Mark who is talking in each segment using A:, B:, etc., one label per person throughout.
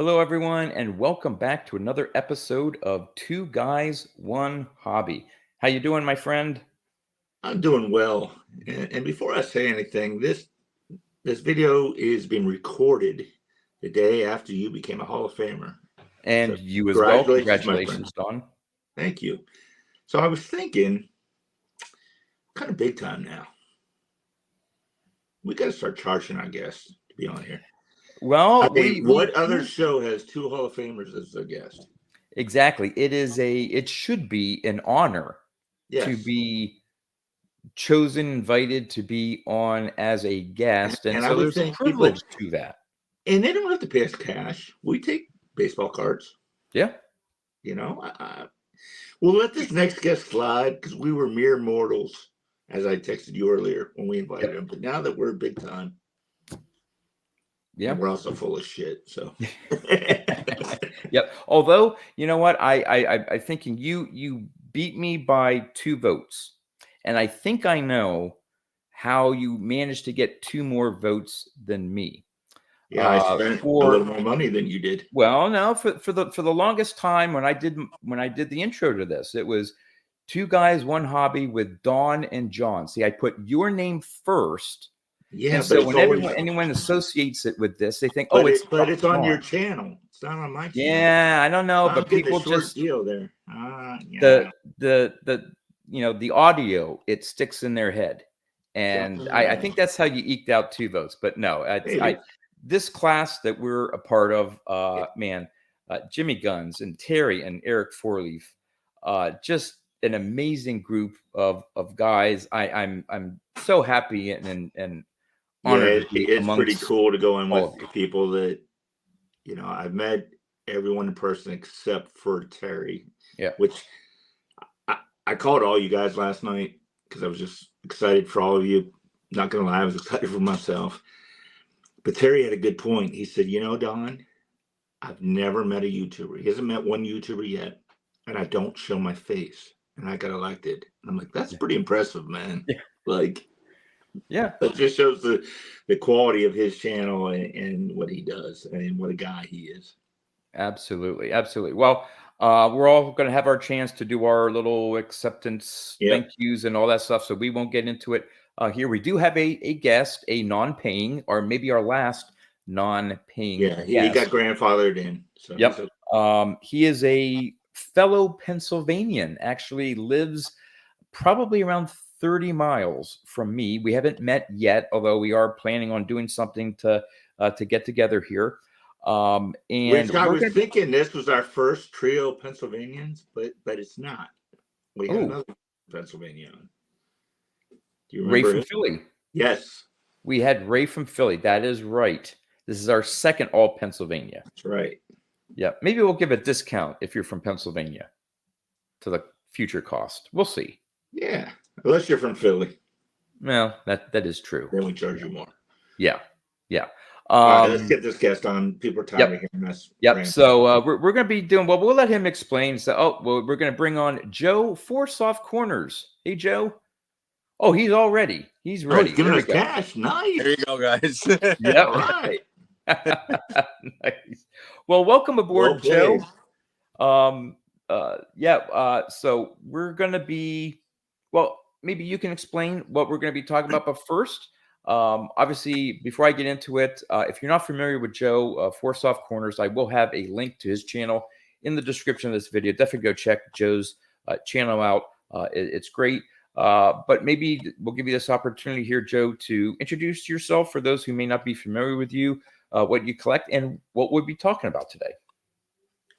A: Hello, everyone, and welcome back to another episode of Two Guys, One Hobby. How you doing, my friend?
B: I'm doing well. And before I say anything, this video is being recorded the day after you became a Hall of Famer. So
A: And you as well.
B: congratulations, my friend.
A: Congratulations, Don.
B: Thank you. So I was thinking, kind of big time now. We got to start charging our guests to be on here.
A: Well,
B: I mean, what other show has two Hall of Famers as their guest?
A: exactly. It should be an honor to
B: Yes.
A: be chosen, invited to be on as a guest, and
B: And I
A: so
B: would
A: there's a
B: think people,
A: privilege to that.
B: and they don't have to pay us cash. We take baseball cards.
A: Yeah.
B: You know, we'll let this next guest slide because we were mere mortals, as I texted you earlier when we invited him. But now that we're big time,
A: Yeah.
B: and we're also full of shit. So,
A: Yep. Although, you know what, I'm thinking you beat me by 2 votes, and I think I know how you managed to get 2 more votes than me.
B: yeah, I spent a little more money than you did.
A: Well, no, for the longest time when I did the intro to this, it was 2 Guys, One Hobby with Dawn and John. See, I put your name first,
B: Yeah,
A: and
B: but
A: so
B: it's
A: when
B: always,
A: anyone associates it with this, they think, "Oh,
B: but
A: it's
B: it's on your
A: Dawn."
B: channel. It's not on my channel.
A: Yeah, I don't know,
B: I'm
A: but
B: getting a
A: people
B: short
A: just
B: deal there.
A: the
B: Yeah,
A: the the audio, it sticks in their head, and I
B: yeah,
A: think that's how you eked out 2 votes. But no, I
B: maybe.
A: this class that we're a part of,
B: Yeah,
A: man, Jimmy Guns and Terry and Eric Fourleaf, just an amazing group of guys. I'm so happy and
B: yeah,
A: honored to be
B: it's pretty
A: amongst
B: cool to go in
A: all
B: with
A: of you.
B: people that I've met everyone in person except for Terry,
A: Yeah.
B: which I called all you guys last night because I was just excited for all of you. Not gonna lie, I was excited for myself. But Terry had a good point. He said, Don, I've never met a YouTuber. He hasn't met one YouTuber yet, and I don't show my face. And I got elected. And I'm like, that's
A: Yeah.
B: pretty impressive, man.
A: Yeah.
B: Like,
A: Yeah.
B: that just shows the quality of his channel and what he does and what a guy he is.
A: Absolutely, absolutely. Well, we're all going to have our chance to do our little acceptance, thank
B: Yep.
A: yous, and all that stuff. So we won't get into it here. We do have a guest, a non-paying, or maybe our last non-paying
B: Yeah, he got
A: guest.
B: grandfathered in. So he's
A: Yep. He is a fellow Pennsylvanian. Actually, lives probably around 30 miles from me. We haven't met yet, although we are planning on doing something to get together here. And
B: which I
A: we're
B: was
A: going to.
B: thinking this was our first trio Pennsylvanians, but it's not. We had
A: Oh,
B: another Pennsylvania. Do you
A: Ray
B: remember
A: from
B: it?
A: Philly.
B: Yes,
A: We had Ray from Philly. That is right. This is our second all Pennsylvania.
B: that's right.
A: Yeah. Maybe we'll give a discount if you're from Pennsylvania to the future cost. We'll see.
B: Yeah, unless you're from Philly,
A: Well, that is true.
B: then we charge you more.
A: Yeah. Yeah.
B: All right, let's get this guest on. People are tired
A: Yep.
B: of hearing us.
A: Yep. So we're going to be doing, well, we'll let him explain. So, we're going to bring on Joe, 4SoftCorners. Hey, Joe. Oh, he's all ready. He's
B: Oh, he's
A: ready.
B: giving
A: There we
B: us
A: go.
B: cash. Nice.
C: There you go, guys.
A: Yep.
B: All right.
A: Nice. Well, welcome aboard,
B: Well played.
A: Joe. So we're going to be, well, maybe you can explain what we're going to be talking about. But first, obviously, before I get into it, if you're not familiar with Joe, 4SoftCorners, I will have a link to his channel in the description of this video. Definitely go check Joe's channel out. It's great. But maybe we'll give you this opportunity here, Joe, to introduce yourself for those who may not be familiar with you, what you collect, and what we'll be talking about today.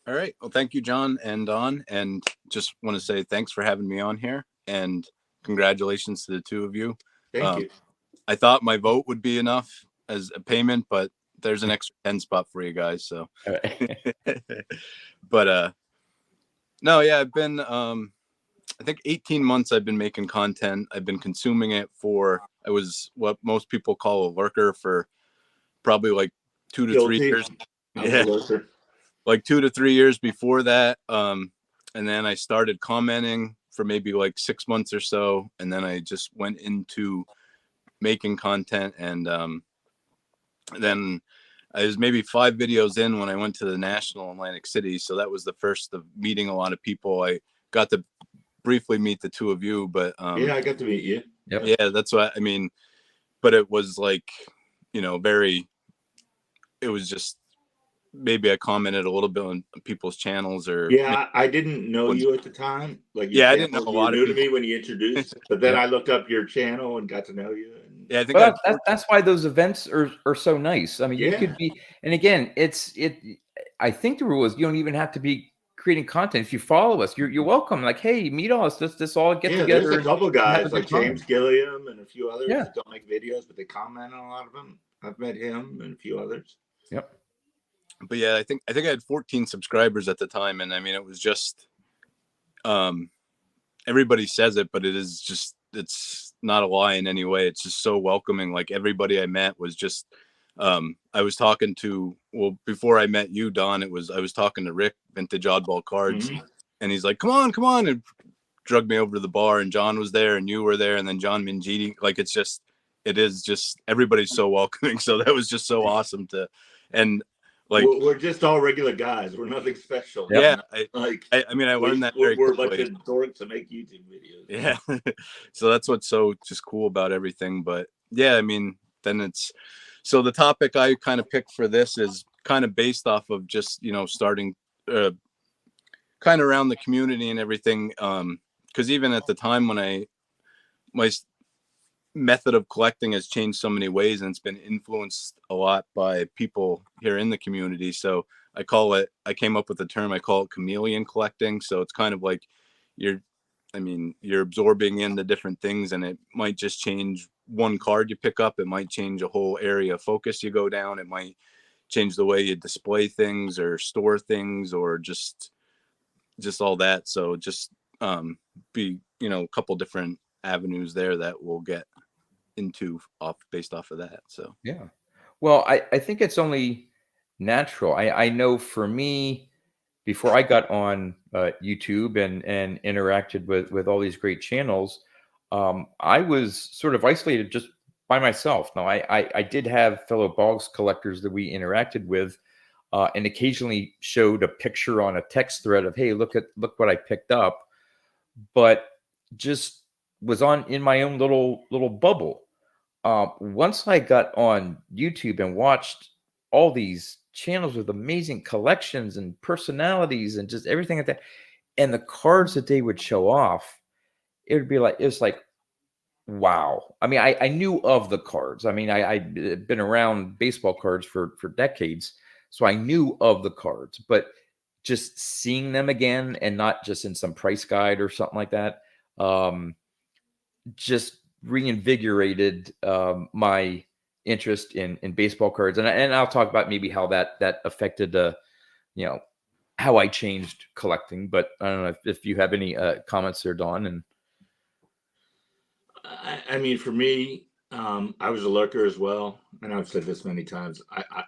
C: All right. Well, thank you, John and Don. And just want to say thanks for having me on here. And congratulations to the two of you.
B: Thank you.
C: I thought my vote would be enough as a payment, but there's an extra 10 spot for you guys. So,
A: All right.
C: but no, yeah, I've been, I think 18 months I've been making content. I've been consuming it I was what most people call a lurker for probably like 2 to 3 years.
B: Yeah.
C: Like 2 to 3 years before that. And then I started commenting for maybe like 6 months or so. And then I just went into making content. And then I was maybe 5 videos in when I went to the National in Atlantic City. So that was the first of meeting a lot of people. I got to briefly meet the two of you, but
B: yeah, I got to meet you.
A: Yep.
C: yeah, that's what I mean. But it was like, it was just, maybe I commented a little bit on people's channels, or
B: Yeah, I didn't know you at the time. Like your
C: yeah, I didn't know
B: channel,
C: a
B: you were
C: lot of
B: new to
C: people.
B: me when you introduced. But then
A: Yep.
B: I looked up your channel and got to know you. And
C: Yeah, I think I
A: Well,
C: had
A: that's why those events are so nice. I mean, you could
B: yeah,
A: be, and again, I think the rule is you don't even have to be creating content. If you follow us, you're welcome. Like, hey, meet us. Let's all get
B: yeah. There's
A: together
B: a couple
A: and have a
B: guys
A: good
B: like
A: time.
B: James Gilliam and a few others
A: Yeah.
B: that don't make videos, but they comment on a lot of them. I've met him and a few others.
A: Yep.
C: But yeah, I think I had 14 subscribers at the time, and I mean, it was just, everybody says it, but it's not a lie in any way. It's just so welcoming. Like, everybody I met was just, I was talking to, well, before I met you, Don, I was talking to Rick, Vintage Oddball Cards,
B: Mhm.
C: and he's like, come on, and drug me over to the bar, and John was there, and you were there, and then John Mingiti. Like, it is just, everybody's so welcoming. So that was just so awesome and like,
B: We're just all regular guys. We're nothing special.
A: Yep.
C: yeah,
B: Like
C: I mean, I learned that very
B: we're a bunch
C: quickly.
B: of dorks that make YouTube videos.
C: Yeah. So that's what's so just cool about everything. But yeah, I mean, then so the topic I kind of picked for this is kind of based off of just, starting kind of around the community and everything. Because even at the time when my method of collecting has changed so many ways, and it's been influenced a lot by people here in the community. So I came up with the term, I call it chameleon collecting. So it's kind of like you're absorbing in the different things, and it might just change one card you pick up. It might change a whole area of focus you go down. It might change the way you display things or store things, or just all that. So just be, a couple different avenues there that we'll get into based off of that. So
A: Yeah. Well, I think it's only natural. I know for me, before I got on YouTube and interacted with all these great channels, I was sort of isolated just by myself. Now, I did have fellow Boggs collectors that we interacted with, and occasionally showed a picture on a text thread of, hey, look what I picked up, but just was in my own little bubble. Once I got on YouTube and watched all these channels with amazing collections and personalities and just everything like that, and the cards that they would show off, it's like, wow. I mean, I knew of the cards. I mean, I'd been around baseball cards for decades, so I knew of the cards, but just seeing them again and not just in some price guide or something like that, just reinvigorated my interest in baseball cards, and I'll talk about maybe how that affected you know how I changed collecting. But I don't know if you have any comments there, Don. And
B: I mean, for me, I was a lurker as well, and I've said this many times. I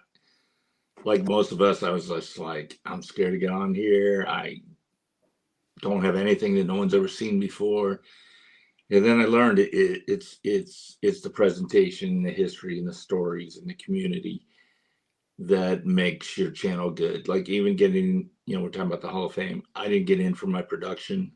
B: like most of us, I was just like, I'm scared to get on here. I don't have anything that no one's ever seen before. And then I learned it's the presentation, the history, and the stories, and the community that makes your channel good. Like even getting, we're talking about the Hall of Fame. I didn't get in for my production.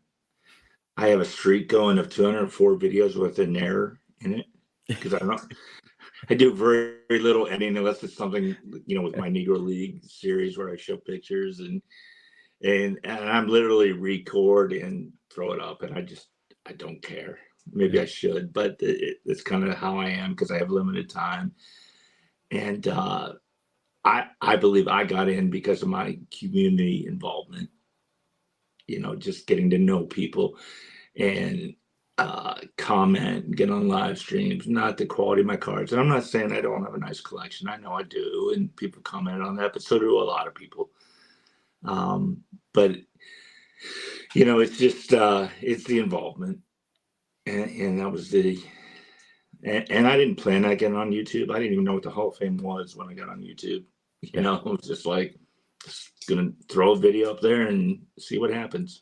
B: I have a streak going of 204 videos with an error in it because I do very, very little editing unless it's something, with my Negro League series where I show pictures and I'm literally record and throw it up, and I don't care. Maybe
A: Yeah.
B: I should, but it's kind of how I am because I have limited time. And I believe I got in because of my community involvement. Just getting to know people and comment, get on live streams, not the quality of my cards. And I'm not saying I don't have a nice collection. I know I do, and people comment on that, but so do a lot of people. But it's just it's the involvement, and that was and I didn't plan on getting on YouTube. I didn't even know what the Hall of Fame was when I got on YouTube. It was just like, just gonna throw a video up there and see what happens.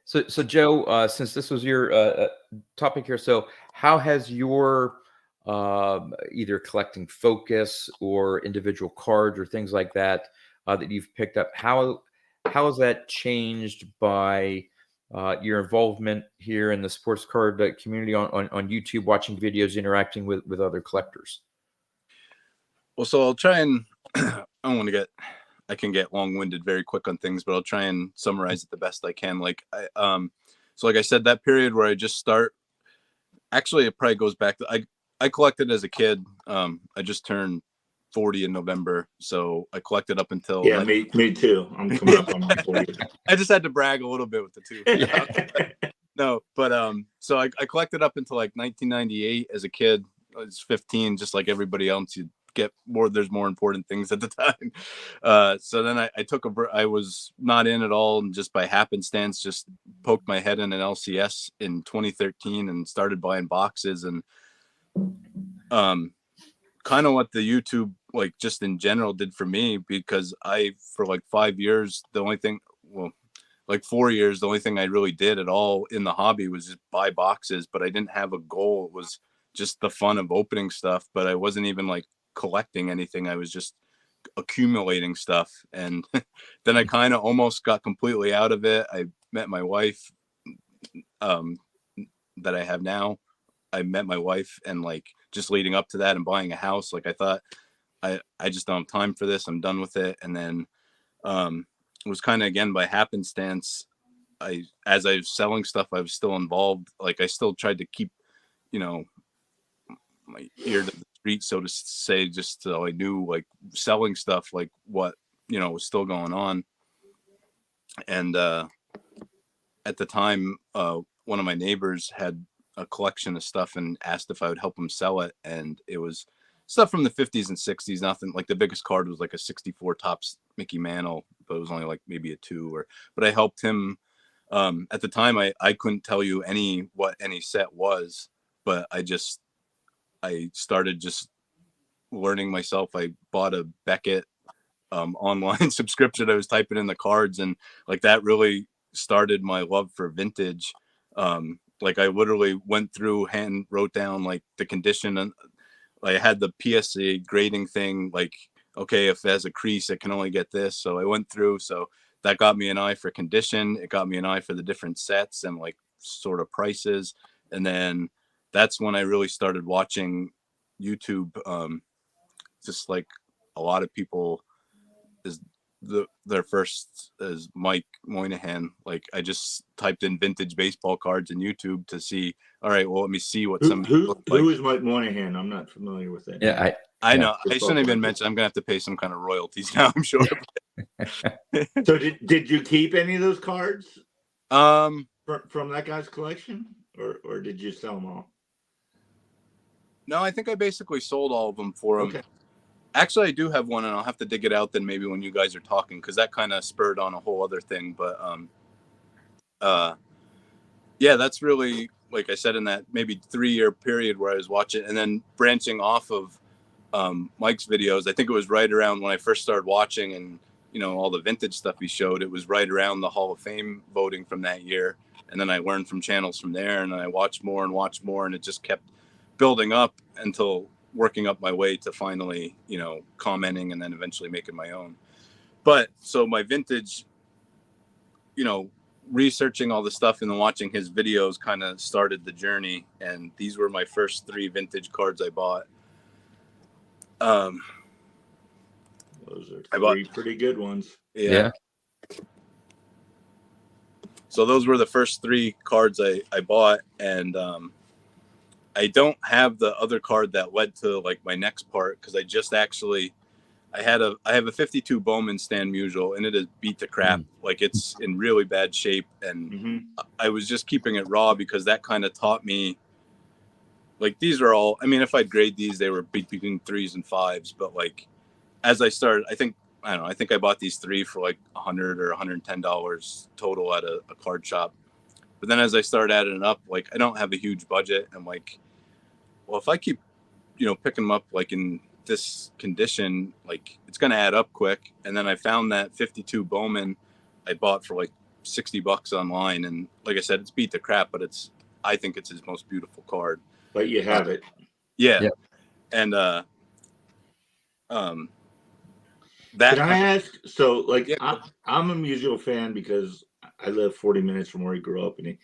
A: So Joe, since this was your topic here, so how has your either collecting focus or individual cards or things like that that you've picked up. How has that changed by your involvement here in the sports card community on YouTube, watching videos, interacting with other collectors?
C: Well, so I'll try and I don't want to get I can get long-winded very quick on things, but I'll try and summarize it the best I can. So like I said, that period where I just start, actually it probably goes back to I collected as a kid. I just turned 40 in November, so I collected up until
B: me too. I'm coming up on my 40.
C: I just had to brag a little bit with the two. No, but so I collected up until like 1998 as a kid. I was 15, just like everybody else. You get more. There's more important things at the time. So then I took I was not in at all, and just by happenstance, just poked my head in an LCS in 2013 and started buying boxes. And kind of what the YouTube, like just in general, did for me, because for like 5 years, like 4 years, the only thing I really did at all in the hobby was just buy boxes, but I didn't have a goal. It was just the fun of opening stuff, but I wasn't even like collecting anything. I was just accumulating stuff. And then I kind of almost got completely out of it. I met my wife, that I have now. I met my wife, and like just leading up to that and buying a house, like I thought I just don't have time for this. I'm done with it. And then, it was kind of again by happenstance. As I was selling stuff, I was still involved. Like I still tried to keep, my ear to the street, so to say, just so I knew like selling stuff, like what, was still going on. And at the time, one of my neighbors had a collection of stuff and asked if I would help him sell it. And it was stuff from the 50s and 60s. Nothing like, the biggest card was like a 64 Topps Mickey Mantle, but it was only like maybe a 2. But I helped him. At the time, I couldn't tell you what any set was, but I started just learning myself. I bought a Beckett online subscription. I was typing in the cards, and like that really started my love for vintage. Like I literally went through, hand wrote down like the condition, and I had the PSA grading thing, like, okay, if it has a crease, it can only get this. So I went through. So that got me an eye for condition. It got me an eye for the different sets and like sort of prices. And then that's when I really started watching YouTube. Just like a lot of people, is their first is Mike Moynihan. Like I just typed in vintage baseball cards in YouTube to see, all right, well, let me see what
B: who is Mike Moynihan? I'm not familiar with that.
A: Yeah,
C: I know. I shouldn't even mention. I'm gonna have to pay some kind of royalties now, I'm sure.
B: So did you keep any of those cards from that guy's collection, or did you sell them all?
C: No, I think I basically sold all of them for him. Okay. Actually, I do have one, and I'll have to dig it out then maybe when you guys are talking, because that kind of spurred on a whole other thing. But yeah, that's really, like I said, in that maybe 3-year period where I was watching, and then branching off of Mike's videos. I think it was right around when I first started watching, and all the vintage stuff he showed. It was right around the Hall of Fame voting from that year, and then I learned from channels from there, and then I watched more and watched more, and it just kept building up until working up my way to finally, commenting and then eventually making my own. But so my vintage, researching all the stuff and then watching his videos kind of started the journey. And these were my first 3 vintage cards I bought.
B: Those are 3 pretty good ones.
C: Yeah. So those were the first 3 cards I bought. And I don't have the other card that led to like my next part, because I have a 52 Bowman Stan Musial, and it is beat to crap. Like it's in really bad shape. And I was just keeping it raw because that kind of taught me, like, these are all, I mean, if I'd grade these, they were between 3s and 5s. But like, as I started, I think I bought these 3 for like $100 or $110 total at a card shop. But then as I started adding it up, like I don't have a huge budget. I'm like, well, if I keep, picking them up like in this condition, like it's going to add up quick. And then I found that 52 Bowman I bought for like $60 online. And like I said, it's beat to crap, but I think it's his most beautiful card.
B: But you have it.
C: Yeah.
A: Yeah.
C: And
B: Can
C: that
B: I
C: kind of,
B: ask? So, like,
C: yeah,
B: I'm a musical fan because I live 40 minutes from where he grew up, and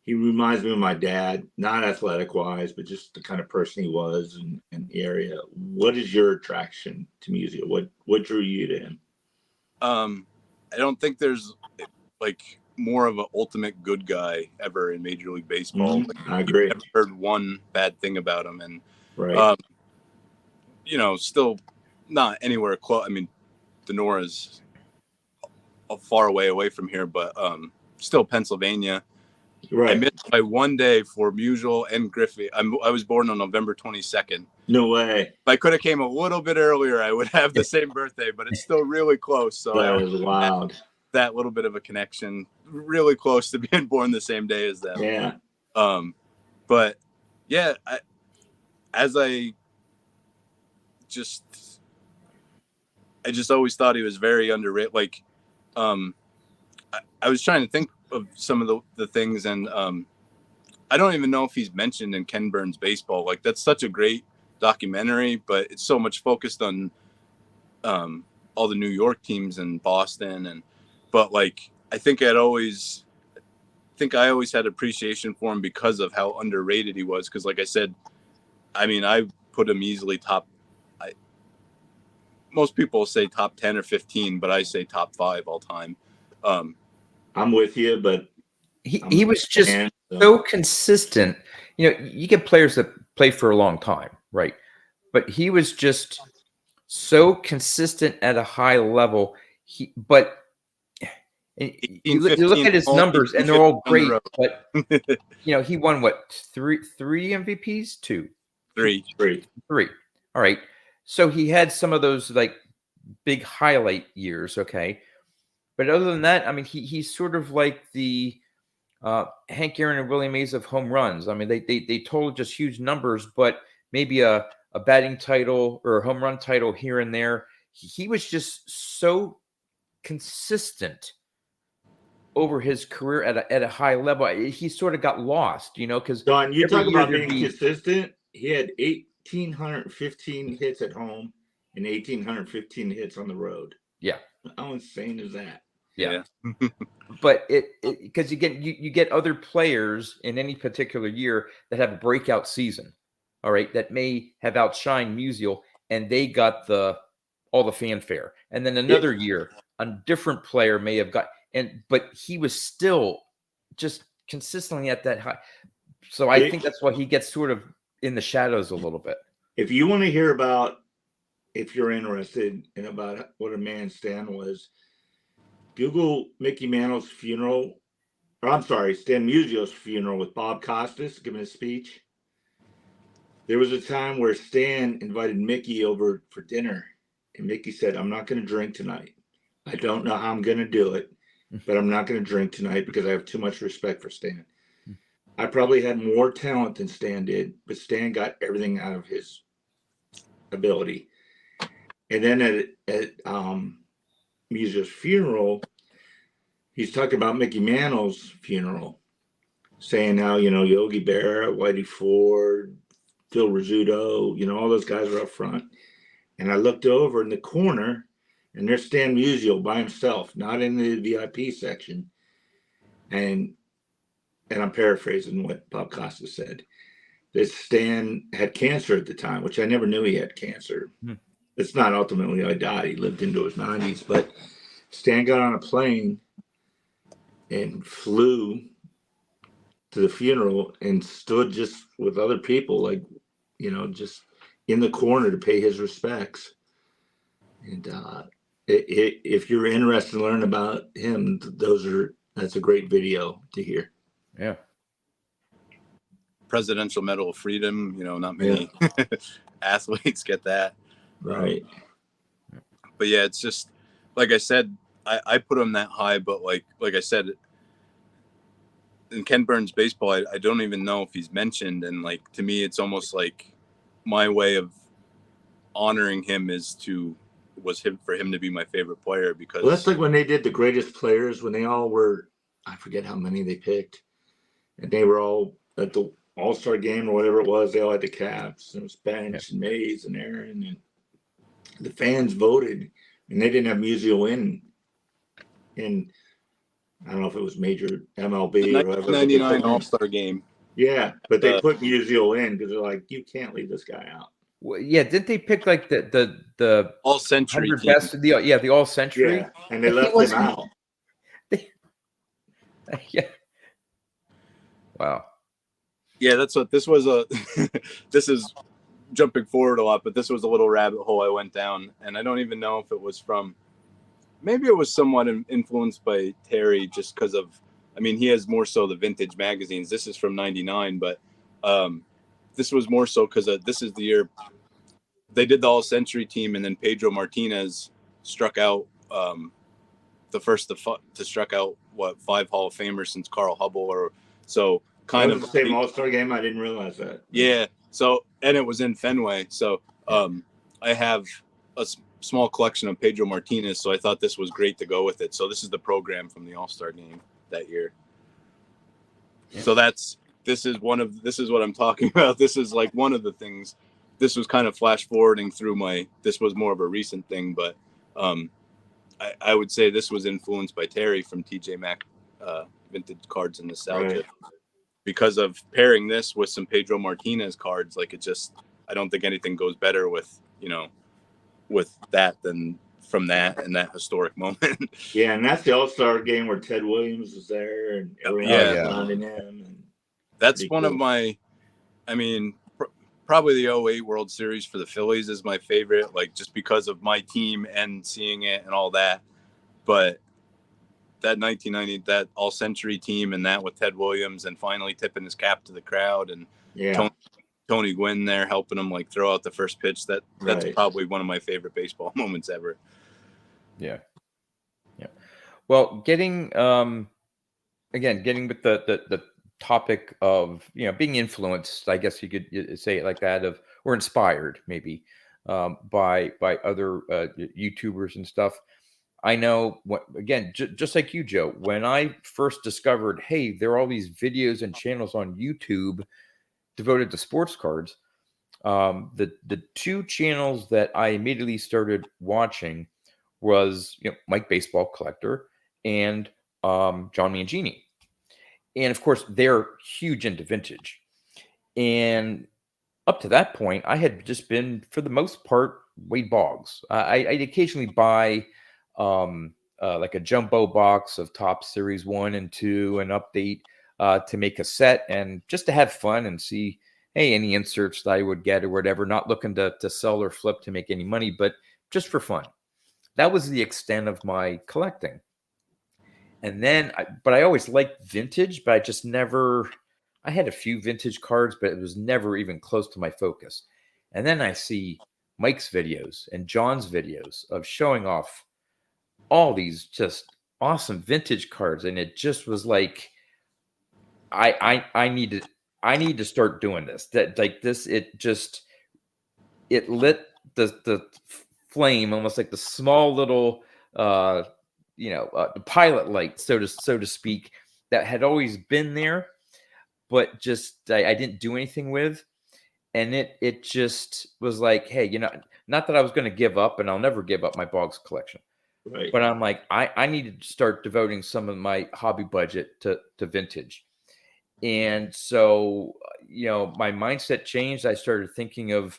B: he reminds me of my dad, not athletic wise, but just the kind of person he was in the area. What is your attraction to music? What drew you to him?
C: I don't think there's like more of an ultimate good guy ever in Major League Baseball. Like,
B: I
C: you've
B: agree.
C: never heard one bad thing about him, and
B: Right.
C: you know, still not anywhere close. I mean, Denora's a far away from here, but still Pennsylvania. I
B: Right.
C: missed by one day for Musial and Griffey. I was born on November 22nd.
B: No way.
C: If I could have came a little bit earlier, I would have the same birthday, but it's still really close. So
B: That is wild.
C: that little bit of a connection, really close to being born the same day as them.
B: Yeah.
C: But yeah, I just always thought he was very underrated. Like, I was trying to think of some of the things, and I don't even know if he's mentioned in Ken Burns Baseball. Like, that's such a great documentary, but it's so much focused on all the New York teams and Boston, but like I always had appreciation for him because of how underrated he was. Because like I said, I mean, I put him easily top. Most people say top 10 or 15, but I say top 5 all time.
B: I'm with you, but
A: he was just so consistent. You know, you get players that play for a long time, right? But he was just so consistent at a high level. But you look at his numbers, and they're all great. But you know, he won what, three MVPs,
C: three.
A: All right. So he had some of those like big highlight years, okay. But other than that, I mean, he's sort of like the Hank Aaron and Willie Mays of home runs. I mean, they total just huge numbers, but maybe a batting title or a home run title here and there. He was just so consistent over his career at a high level. He sort of got lost, you know, because
B: Don, you talk about being consistent. He had 1,815 hits at home and 1,815 hits on the road.
A: Yeah.
B: How insane is that?
A: Yeah. But because you get other players in any particular year that have a breakout season, all right, that may have outshined Musial, and they got all the fanfare. And then another year, a different player may have got, but he was still just consistently at that high. So I think that's why he gets sort of in the shadows a little bit.
B: If you want to hear about, if you're interested in about what a man Stan was, Google Mickey Mantle's funeral, or I'm sorry, Stan Musial's funeral with Bob Costas giving a speech. There was a time where Stan invited Mickey over for dinner, and Mickey said, "I'm not going to drink tonight. I don't know how I'm going to do it, but I'm not going to drink tonight because I have too much respect for Stan. I probably had more talent than Stan did, but Stan got everything out of his ability." And then at Musial's funeral, he's talking about Mickey Mantle's funeral, saying how, you know, Yogi Berra, Whitey Ford, Phil Rizzuto, you know, all those guys are up front. And I looked over in the corner, and there's Stan Musial by himself, not in the VIP section. And I'm paraphrasing what Bob Costa said, that Stan had cancer at the time, which I never knew he had cancer. It's not ultimately how he died. He lived into his 90s. But Stan got on a plane and flew to the funeral and stood just with other people, like, you know, just in the corner to pay his respects. And if you're interested in learning about him, that's a great video to hear.
A: Yeah.
C: Presidential Medal of Freedom, you know, not many athletes get that.
B: Right.
C: But yeah, it's just, like I said, I put him that high, but like I said, in Ken Burns Baseball, I don't even know if he's mentioned. And like, to me, it's almost like my way of honoring him for him to be my favorite player, because
B: that's like when they did the greatest players, when they all were, I forget how many they picked, and they were all at the All-Star game or whatever it was, they all had the caps. It was
A: Yeah.
B: Bench and Mays and Aaron, and the fans voted, and they didn't have Musial in I don't know if it was major MLB
C: The
B: or whatever. But
C: 1999 All-Star game.
B: yeah, but they put Musial in because they're like, you can't leave this guy out.
A: Well, yeah, didn't they pick like the
C: All-Century
A: 100
C: team.
A: best? The all century.
B: Yeah, and they
A: He
B: left him
A: wasn't-
B: out.
A: Yeah. Wow.
C: Yeah, that's what this was. This is jumping forward a lot, but this was a little rabbit hole I went down, and I don't even know if it was from. Maybe it was somewhat influenced by Terry, just because of. I mean, he has more so the vintage magazines. This is from '99, but this was more so because this is the year they did the all-century team, and then Pedro Martinez struck out the first to struck out 5 Hall of Famers since Carl Hubble, or so kind of
B: the same All-Star game. I didn't realize that.
C: Yeah. So, and it was in Fenway. So, I have a small collection of Pedro Martinez. So I thought this was great to go with it. So this is the program from the All-Star game that year. Yeah. So this is what I'm talking about. This is like one of the things. This was kind of flash forwarding through this was more of a recent thing, but I would say this was influenced by Terry from TJ Maxx Vintage Cards and Nostalgia. Right. Because of pairing this with some Pedro Martinez cards, like I don't think anything goes better with that than from that and that historic moment.
B: Yeah, and that's the All-Star game where Ted Williams was there and everyone was surrounding him. And
C: that's one of my, probably the 08 World Series for the Phillies is my favorite, like just because of my team and seeing it and all that. But that 1990, that all-century team and that with Ted Williams and finally tipping his cap to the crowd and Tony Gwynn there helping him like throw out the first pitch. That's probably one of my favorite baseball moments ever.
A: Yeah. Yeah. Well, getting with the topic of, being influenced, I guess you could say it like that, or inspired maybe by other YouTubers and stuff. I know, just like you, Joe, when I first discovered, hey, there are all these videos and channels on YouTube devoted to sports cards. The 2 channels that I immediately started watching was, Mike Baseball Collector and John Mangini. And of course, they're huge into vintage. And up to that point, I had just been, for the most part, Wade Boggs. I'd occasionally buy like a jumbo box of Top Series 1 and 2 and update to make a set and just to have fun and see, hey, any inserts that I would get or whatever, not looking to sell or flip to make any money, but just for fun. That was the extent of my collecting. And then, but I always liked vintage, but I just never, I had a few vintage cards, but it was never even close to my focus. And then I see Mike's videos and John's videos of showing off all these just awesome vintage cards. And it just was like, I need to start doing this. That like this, it lit the flame, almost like the small little, the pilot light, so to speak, that had always been there, but just I didn't do anything with. And it just was like, hey, not that I was going to give up, and I'll never give up my Boggs collection.
B: Right.
A: But I'm like, I need to start devoting some of my hobby budget to vintage. And so, my mindset changed. I started thinking of,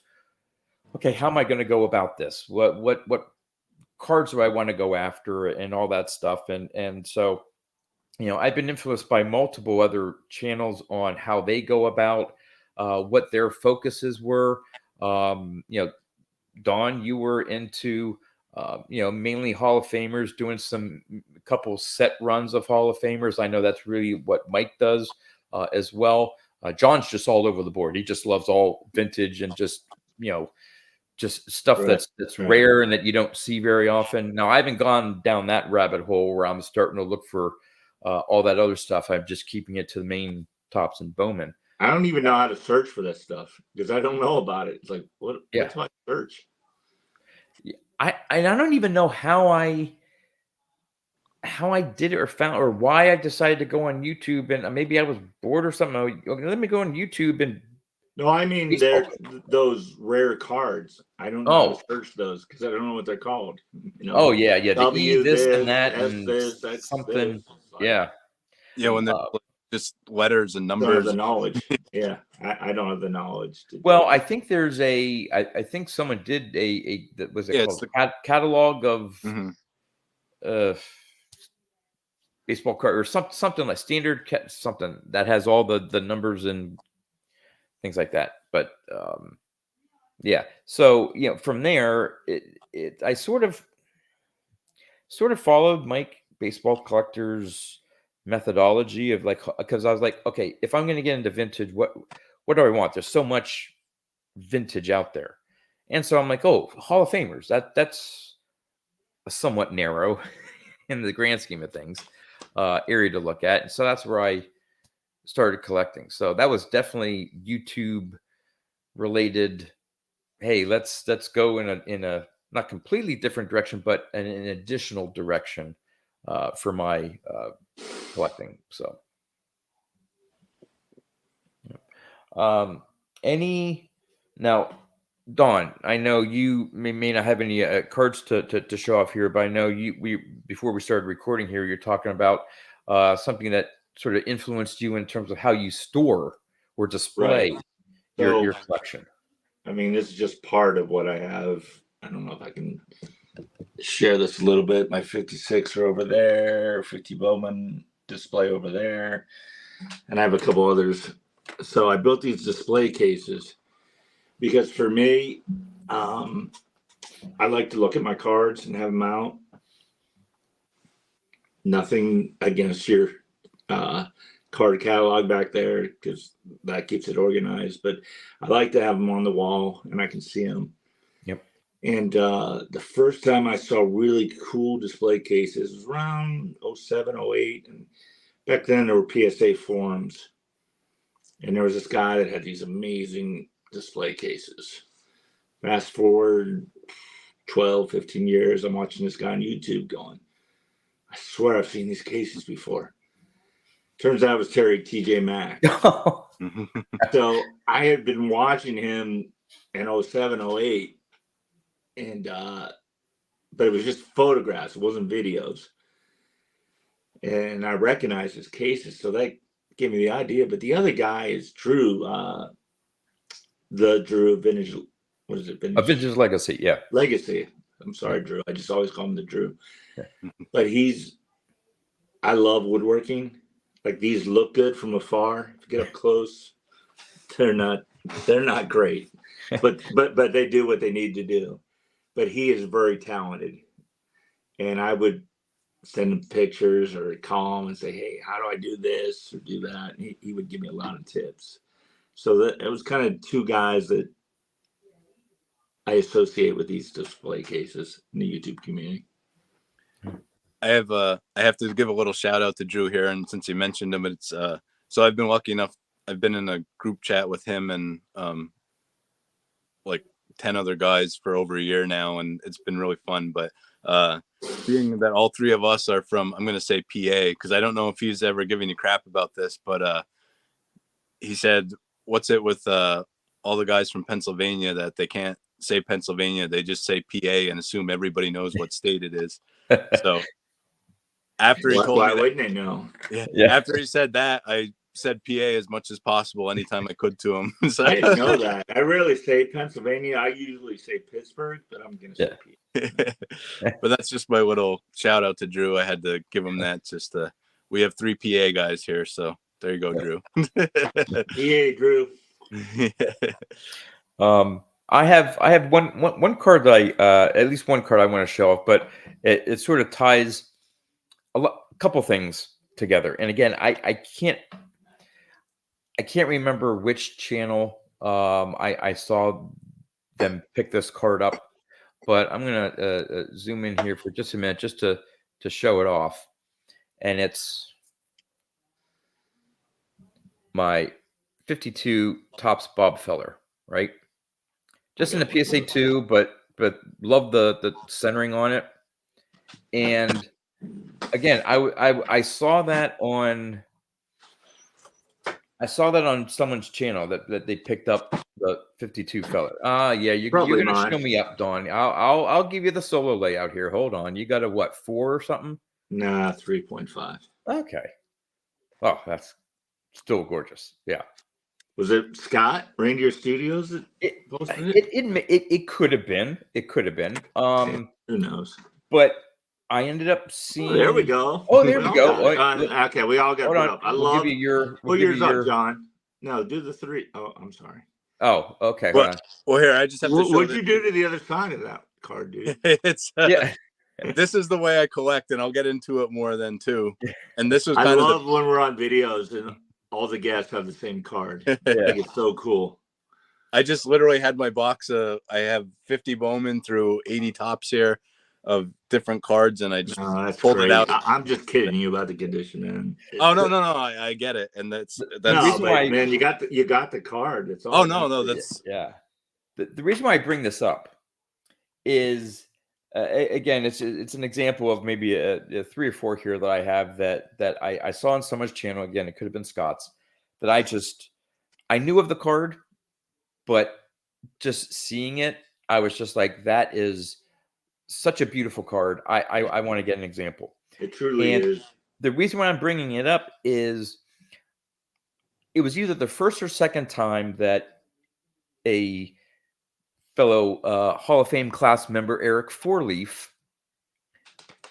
A: okay, how am I going to go about this? What cards do I want to go after and all that stuff? And so, I've been influenced by multiple other channels on how they go about what their focuses were. Don, you were into, mainly Hall of Famers, doing a couple set runs of Hall of Famers. I know that's really what Mike does as well. John's just all over the board. He just loves all vintage and just stuff that's rare and that you don't see very often. Now, I haven't gone down that rabbit hole where I'm starting to look for all that other stuff. I'm just keeping it to the main Tops and Bowman.
B: I don't even know how to search for that stuff because I don't know about it. It's like, what's my search?
A: I don't even know how how I did it or found or why I decided to go on YouTube, and maybe I was bored or something. Okay, let me go on YouTube and
B: No, I mean
A: baseball.
B: those rare cards. I don't know how to
A: Oh,
B: search those because I don't know what they're called.
A: oh yeah, yeah. The E
B: W
A: this and
B: this,
A: that
B: S
A: and
B: this, X this.
A: something.
B: It's like
A: Yeah.
C: Yeah, when they're
A: Uh,
C: like, just letters and
B: don't have the
C: numbers.
B: knowledge. Yeah, I don't have the knowledge to
A: well,
B: do
A: I
B: it.
A: think there's I think someone did a that was it
C: Yeah, it's
A: called
C: the
A: catalog of
C: mhm.
A: uh baseball card or something like standard something that has all the numbers and things like that. But yeah, so from there I sort of followed Mike Baseball Collector's methodology of like because I was like, okay, if I'm going to get into vintage, what do I want? There's so much vintage out there, and so I'm like, oh, Hall of Famers. That's a somewhat narrow in the grand scheme of things area to look at, and so that's where I started collecting. So that was definitely YouTube related. Hey, let's go in a not completely different direction, but an additional direction for my collecting. So, um, any now, Dawn, I know you may not have any cards to show off here, but I know we before we started recording here, you're talking about something that sort of influenced you in terms of how you store or
B: Right.
A: display
B: So,
A: your collection.
B: I mean, this is just part of what I have. I don't know if I can share this a little bit. My 56 are over there, 50 Bowman display over there, and I have a couple others. So I built these display cases because for me, I like to look at my cards and have them out. Nothing against your uh, card catalog back there because that keeps it organized, but I like to have them on the wall and I can see them.
A: Yep.
B: And the first time I saw really cool display cases was around 07, 08. And back then there were PSA forums. And there was this guy that had these amazing display cases. Fast forward 12, 15 years, I'm watching this guy on YouTube going, I swear I've seen these cases before. Turns out it was Terry TJ Maxx. So I had been watching him in 07, 08. And but it was just photographs, it wasn't videos. And I recognized his cases, so that gave me the idea. But the other guy is Drew, the Drew Vintage. What is it?
A: A vintage legacy, yeah.
B: Legacy. I'm sorry, Drew. I just always call him the Drew.
A: Yeah.
B: But I love woodworking. Like these look good from afar. If you get up close, they're not great. But they do what they need to do. But he is very talented. And I would send him pictures or call him and say, hey, how do I do this or do that? And he would give me a lot of tips. So that it was kind of two guys that I associate with these display cases in the YouTube community.
C: I have to give a little shout out to Drew here, and since you mentioned him, it's so I've been lucky enough. I've been in a group chat with him and like 10 other guys for over a year now, and it's been really fun. But being that all three of us are from, I'm going to say PA, because I don't know if he's ever given you crap about this, but he said, what's it with all the guys from Pennsylvania that they can't say Pennsylvania, they just say PA and assume everybody knows what state it is. So after he told
B: why
C: me that,
B: wouldn't they know?
A: Yeah.
C: after he said that, I said PA as much as possible anytime I could to him. So,
B: I didn't know that. I rarely say Pennsylvania. I usually say Pittsburgh, but I'm going to say PA.
C: but that's just my little shout out to Drew. I had to give him that. We have 3 PA guys here, so there you go, Drew.
B: PA, Drew.
A: I have one card that I at least one card I want to show off, but it sort of ties a couple things together. And again, I can't remember which channel I saw them pick this card up, but I'm gonna zoom in here for just a minute just to show it off. And it's my 52 Topps Bob Feller, right? Just in the PSA 2, but love the centering on it. And again, I saw that on someone's channel that they picked up the 52 fella. Yeah, you're
B: Probably
A: gonna show
B: mine.
A: me up, Don. I'll give you the solo layout here. Hold on. You got a what, 4 or something?
B: Nah, 3.5.
A: Okay. Oh, that's still gorgeous. Yeah.
B: Was it Scott Reindeer Studios that
A: It
B: posted it?
A: it could have been. It could have been.
B: Who knows?
A: But I ended up
B: Oh, there we
A: seeing.
B: go.
A: Oh,
B: We
A: there we
B: all
A: go.
B: got it. Okay, we all got
A: Hold
B: put
A: on.
B: up. I
A: We'll give
B: love.
A: you your. We'll
B: Put
A: give you
B: yours up,
A: your.
B: John. No, do the 3. Oh, I'm sorry.
A: Oh, okay. Hold on.
C: Well, here I just have to show.
B: What'd you do to the other side of that card, dude?
C: It's
A: Yeah.
C: This is the way I collect, and I'll get into it more then too. And this was
B: I
C: kind
B: love when we're on videos and all the guests have the same card. I think it's so cool.
C: I just literally had my box. I have 50 Bowman through 80 tops here of different cards, and I just
B: That's
C: pulled
B: great.
C: it out.
B: I'm just kidding you about the condition, man.
C: Oh no, I get it, and that's
A: The reason why,
B: man, you got the card. That's all.
C: Oh no, that's
A: yeah. The reason why I bring this up is again, it's an example of maybe a 3 or 4 here that I have that I saw on someone's channel. Again, it could have been Scott's, that I knew of the card, but just seeing it, I was just like, that is such a beautiful card. I want to get an example.
B: It truly is.
A: The reason why I'm bringing it up is it was either the first or second time that a fellow Hall of Fame class member, Eric Fourleaf,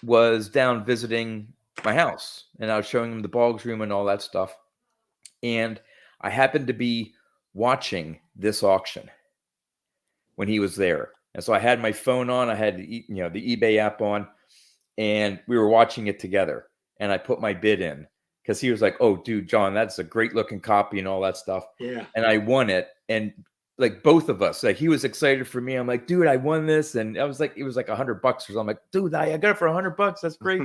A: was down visiting my house, and I was showing him the Boggs room and all that stuff. And I happened to be watching this auction when he was there. And so I had my phone on, I had the eBay app on, and we were watching it together. And I put my bid in because he was like, "Oh, dude, John, that's a great looking copy and all that stuff."
B: Yeah.
A: And I won it. And like both of us, like he was excited for me. I'm like, "Dude, I won this." And I was like, it was like $100 or something. I'm like, "Dude, I got it for $100. That's great."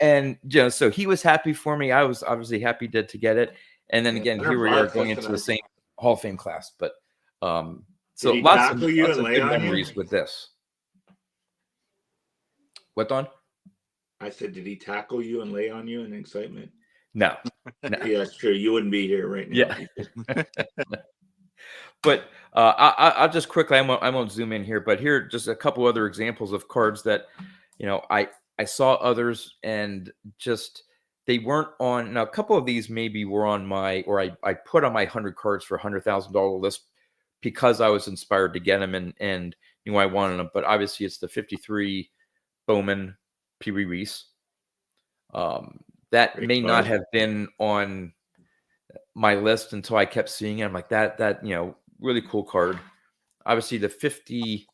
A: And so he was happy for me. I was obviously happy to get it. And then again, here we are going into the same Hall of Fame class. But so lots of good memories with this. What, Don?
B: I said, did he tackle you and lay on you in excitement?
A: No.
B: Yeah, that's true. You wouldn't be here right now.
A: Yeah. But I'll just quickly, I won't zoom in here, but here just a couple other examples of cards that, I saw others and just they weren't on. Now, a couple of these maybe were on my, or I put on my 100 cards for $100,000 list because I was inspired to get them and I wanted them. But obviously, it's the 53 Bowman Pee Wee Reese. That may not have been on my list until I kept seeing it. I'm like, that really cool card. Obviously, the 50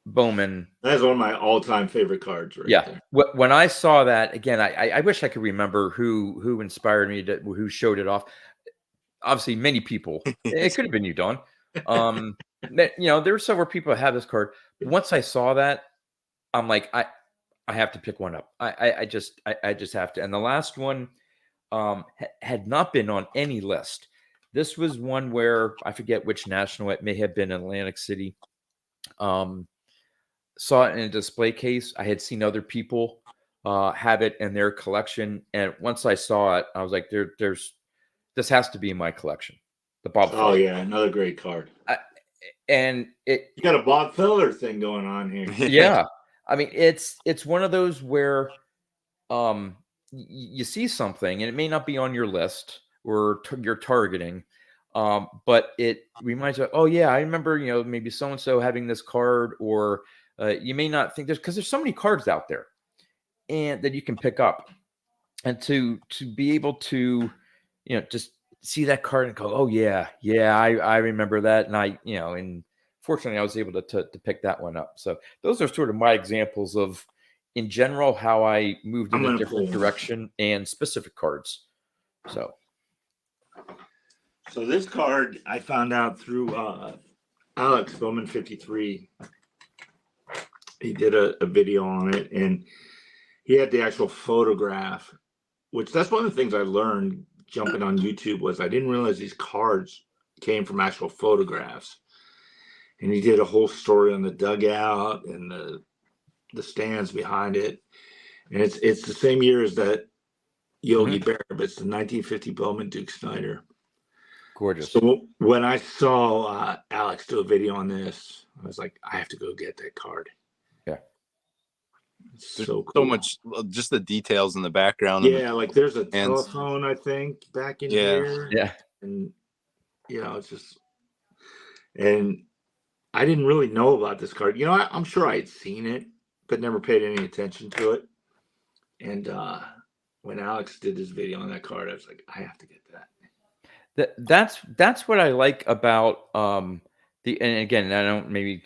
A: Bowman.
B: That's one of my all-time favorite cards. Right there.
A: When I saw that again, I wish I could remember who inspired me who showed it off. Obviously, many people. It could have been you, Don. There were several people that had this card. Once I saw that, I'm like, I have to pick one up. I just have to. And the last one had not been on any list. This was one where I forget which national. It may have been Atlantic City. Saw it in a display case. I had seen other people have it in their collection, and once I saw it, I was like, this has to be in my collection." The Bob.
B: Oh yeah, another great card.
A: And you
B: got a Bob Feller thing going on here.
A: Yeah, I mean it's one of those where you see something and it may not be on your list or you're targeting, but it reminds you, oh yeah, I remember maybe so and so having this card, or you may not think because there's so many cards out there and that you can pick up, and to be able to just see that card and go, oh yeah, I remember that, and and fortunately I was able to pick that one up. So those are sort of my examples of, in general, how I moved in a different direction and specific cards. So
B: this card I found out through Alex Bowman 53. He did a video on it, and he had the actual photograph, which that's one of the things I learned jumping on YouTube was I didn't realize these cards came from actual photographs. And he did a whole story on the dugout and the stands behind it. And it's the same year as that Yogi
A: Mhm.
B: Bear, but it's the 1950 Bowman Duke Snyder.
A: Gorgeous.
B: So when I saw Alex do a video on this, I was like, I have to go get that card.
A: Yeah.
B: It's
C: There's
B: so cool.
C: so much, just the details in the background.
B: Yeah, like there's a
C: and
B: telephone, I think, back in
C: Yeah.
B: here.
A: Yeah.
B: And, it's just, and I didn't really know about this card. I'm sure I had seen it, but never paid any attention to it. And when Alex did this video on that card, I was like, I have to get that.
A: That's what I like about and again, I don't maybe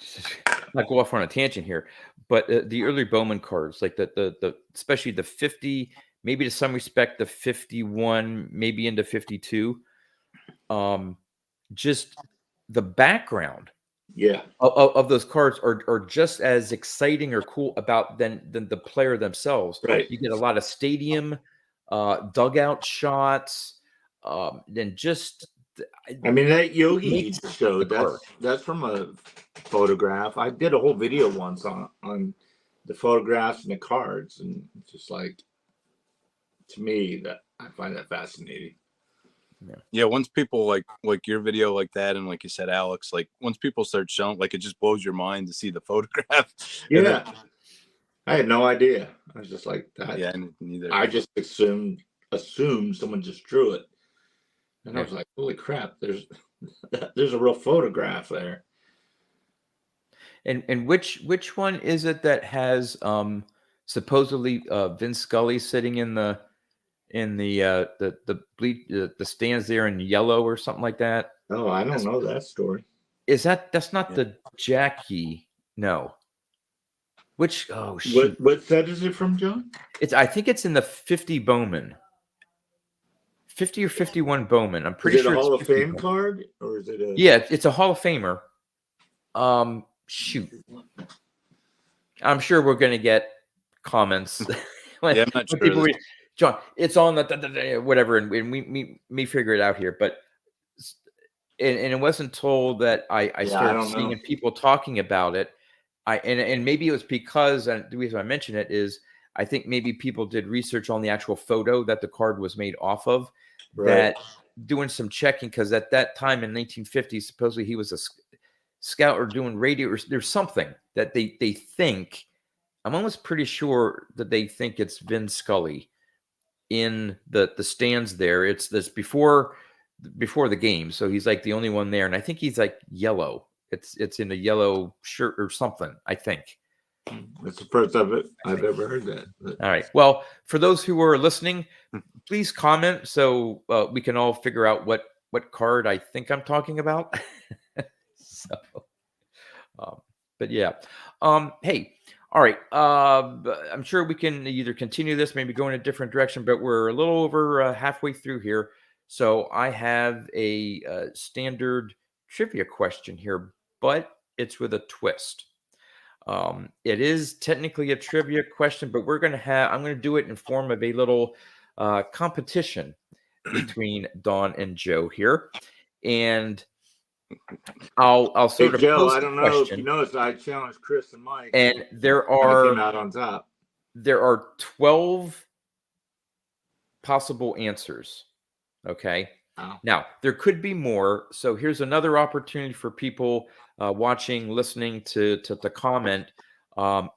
A: not go off on a tangent here, but the early Bowman cards, like the especially the 50, maybe to some respect the 51, maybe into 52, just the background
B: Yeah.
A: of those cards are just as exciting or cool about than the player themselves.
B: Right.
A: You get a lot of stadium dugout shots, and just
B: I mean, that Yogi you
A: makes
B: just showed,
A: the card.
B: that's from a photograph. I did a whole video once on the photographs and the cards, and it's just like, to me, that I find that fascinating.
C: Yeah, once people like your video like that, and like you said, Alex, like once people start showing, like it just blows your mind to see the photograph.
B: Yeah. I had no idea. I was just like that.
C: Yeah, neither.
B: I just assumed someone just drew it. And I
A: Yeah.
B: was like, holy crap, there's a real photograph there.
A: And which one is it that has supposedly Vince Scully sitting in the stands there in yellow or something like that?
B: Oh, I don't know that story.
A: That's not the Jackie? No. Which shoot.
B: What set is it from, John?
A: I think it's in the 50 Bowman. 50 or 51 Bowman. I'm pretty
B: Is it
A: sure
B: a Hall
A: it's
B: of
A: 50
B: Fame
A: Bowman.
B: card, or is it a?
A: Yeah, it's a Hall of Famer. Shoot. I'm sure we're gonna get comments when,
C: Yeah, I'm not
A: when
C: sure.
A: people read, John, it's on the whatever, and we figure it out here. But and it wasn't told that I started
B: don't
A: seeing
B: know.
A: people talking about it. And maybe it was because, and the reason I mention it is I think maybe people did research on the actual photo that the card was made off of, that doing some checking, because at that time in 1950, supposedly he was a scout or doing radio, or there's something that they think. I'm almost pretty sure that they think it's Vin Scully in the stands there. It's this before the game, so he's like the only one there, and I think he's like yellow. It's in a yellow shirt or something, I think.
B: That's the first I've ever heard that.
A: All right. Well, for those who are listening, please comment so we can all figure out what card I think I'm talking about. So, but yeah. Hey, all right. I'm sure we can either continue this, maybe go in a different direction, but we're a little over halfway through here. So I have a standard trivia question here, but it's with a twist. It is technically a trivia question, but I'm going to do it in form of a little competition between Dawn and Joe here. And I'll sort of
B: Joe,
A: pose
B: I
A: the
B: don't know if you
A: question.
B: noticed, I challenged Chris and Mike,
A: And
B: kind of came out on top.
A: There are 12 possible answers. Okay.
B: Wow.
A: Now, there could be more. So here's another opportunity for people watching, listening to comment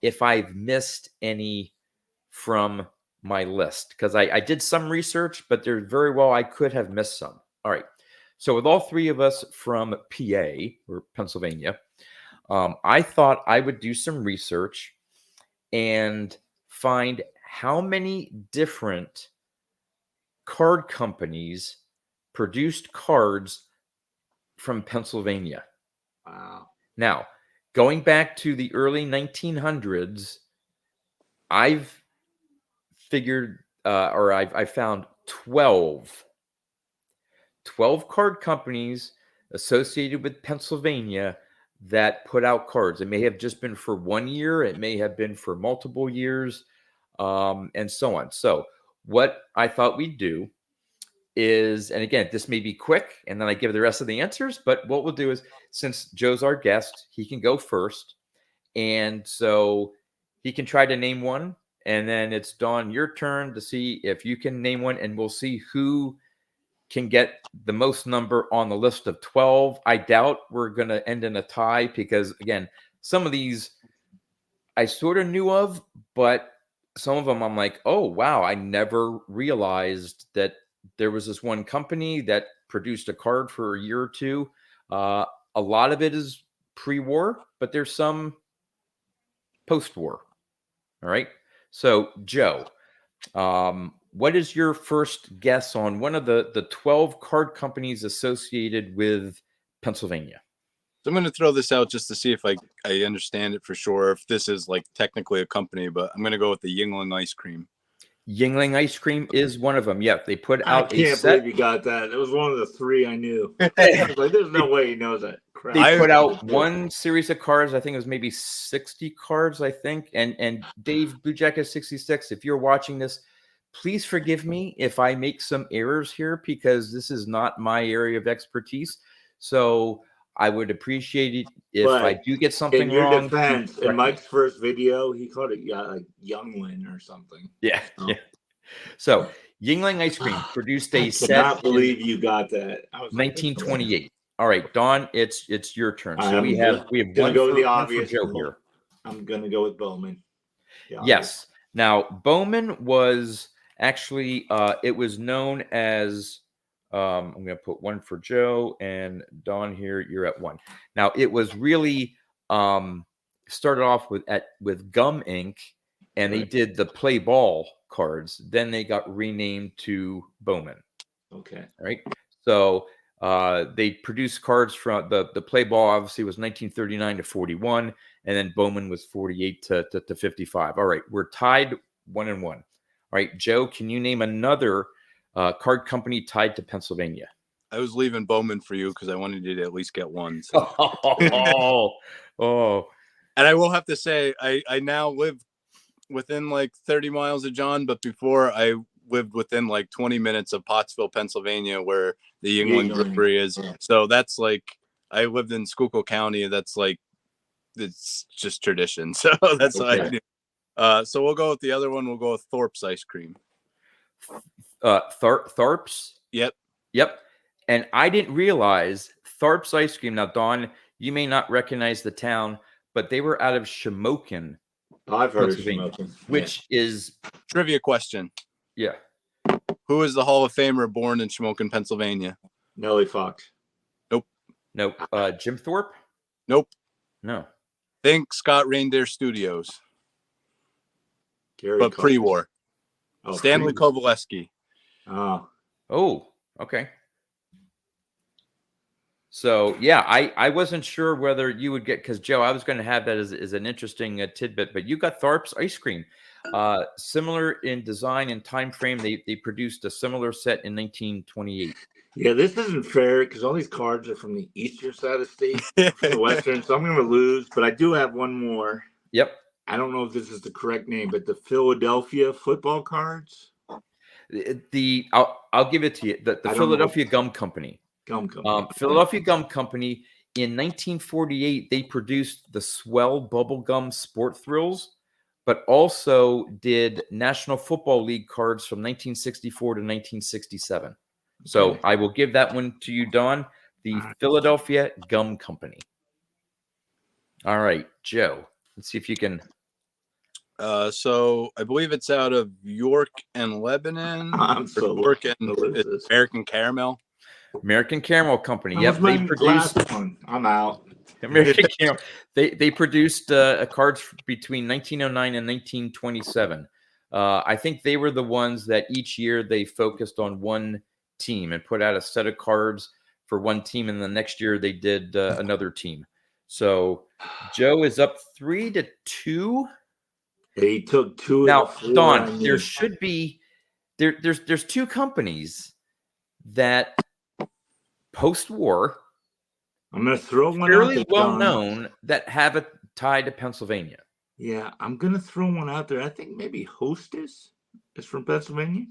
A: if I've missed any from my list, because I did some research, but there very well I could have missed some. All right. So with all three of us from PA or Pennsylvania, I thought I would do some research and find how many different card companies produced cards from Pennsylvania.
B: Wow.
A: Now, going back to the early 1900s, I've figured I found 12 card companies associated with Pennsylvania that put out cards. It may have just been for 1 year, it may have been for multiple years, and so on. So what I thought we'd do is, and again, this may be quick, and then I give the rest of the answers, but what we'll do is, since Joe's our guest, he can go first. And so he can try to name one, and then it's Dawn, your turn to see if you can name one, and we'll see who can get the most number on the list of 12. I doubt we're going to end in a tie because, again, some of these I sort of knew of, but some of them I'm like, oh, wow, I never realized that there was this one company that produced a card for a year or two. A lot of it is pre-war, but there's some post-war. All right. So, Joe, what is your first guess on one of the 12 card companies associated with Pennsylvania?
C: So I'm going to throw this out just to see if I understand it for sure, if this is like technically a company, but I'm going to go with the Yingling Ice Cream.
A: Yingling Ice Cream is one of them. Yeah, they put out
B: I can't believe you got that. It was one of the 3 I knew. I was like, there's no way he knows that. Crap.
A: They put out one series of cards. I think it was maybe 60 cards, I think. And Dave, Blue Jacket 66, if you're watching this, please forgive me if I make some errors here because this is not my area of expertise. So I would appreciate it if I do get something
B: in your
A: wrong.
B: Defense, in Mike's first video, he called it like Younglin or something.
A: Yeah.
B: Oh.
A: Yeah. So Yingling Ice Cream produced a set.
B: I cannot believe you got that. I was
A: 1928. Like, all right, Dawn, it's your turn. So we have one
B: go with the
A: one
B: obvious
A: for Joe here.
B: I'm gonna go with Bowman.
A: Yes. Now Bowman was actually it was known as I'm going to put one for Joe and Dawn here. You're at 1. Now it was really started off with Gum Inc. and they did the play ball cards. Then they got renamed to Bowman.
B: Okay.
A: All right. So they produced cards from the play ball obviously was 1939 to 41, and then Bowman was 48 to 55. All right, we're tied 1-1. All right, Joe, can you name another card company tied to Pennsylvania?
C: I was leaving Bowman for you because I wanted you to at least get one. So.
A: Oh.
C: And I will have to say, I now live within like 30 miles of John, but before I lived within like 20 minutes of Pottsville, Pennsylvania, where the Yingling Brewery is. So that's like, I lived in Schuylkill County. That's like, it's just tradition. So that's what I do. So we'll go with the other one. We'll go with Thorpe's Ice Cream.
A: Thorpe's?
C: Yep.
A: And I didn't realize Thorpe's Ice Cream. Now, Dawn, you may not recognize the town, but they were out of Shamokin.
B: I've heard of Shamokin.
A: Which is...
C: Trivia question.
A: Yeah.
C: Who is the Hall of Famer born in Shamokin, Pennsylvania?
B: Nellie Fox.
A: Nope. Jim Thorpe?
C: Nope.
A: No.
C: Think Scott Reindeer Studios.
B: Gary
C: but pre-war.
B: Oh,
C: Stanley Kovaleski.
A: Oh, okay. So, yeah, I wasn't sure whether you would get, because, Joe, I was going to have that as an interesting tidbit, but you got Thorpe's Ice Cream. Similar in design and time frame. They produced a similar set in 1928.
B: Yeah, this isn't fair because all these cards are from the eastern side of the state, from the western, so I'm going to lose, but I do have one more.
A: Yep.
B: I don't know if this is the correct name, but the Philadelphia football cards.
A: I'll give it to you. The Philadelphia Gum Company. Philadelphia Gum Company in 1948 they produced the Swell Bubble Gum Sport Thrills, but also did National Football League cards from 1964 to 1967. So I will give that one to you, Dawn. The Philadelphia Gum Company. All right, Joe. Let's see if you can.
C: So I believe it's out of York and Lebanon. York and American Caramel.
A: American Caramel Company. Yep, they produced.
B: I'm out.
A: American Caramel. They produced cards between 1909 and 1927. I think they were the ones that each year they focused on one team and put out a set of cards for one team, and the next year they did another team. So Joe is up 3-2.
B: He took 2
A: now. Dawn, there should be there's 2 companies that post-war
B: I'm going to throw one
A: fairly
B: out there,
A: well known that have a tie to Pennsylvania.
B: Yeah, I'm going to throw one out there. I think maybe Hostess is from Pennsylvania.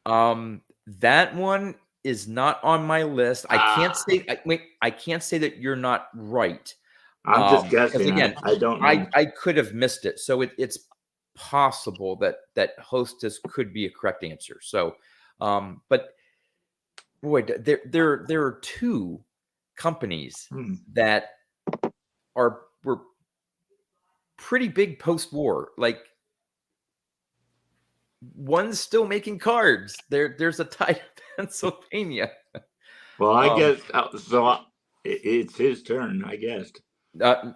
A: That one is not on my list. I can't say. I can't say that you're not right.
B: I'm just guessing.
A: Again,
B: I don't know.
A: I could have missed it. So it's possible that Hostess could be a correct answer. So, but boy, there are two companies that were pretty big post-war. Like, one's still making cards. There's a tie to Pennsylvania.
B: Well, I guess it's his turn, I guess.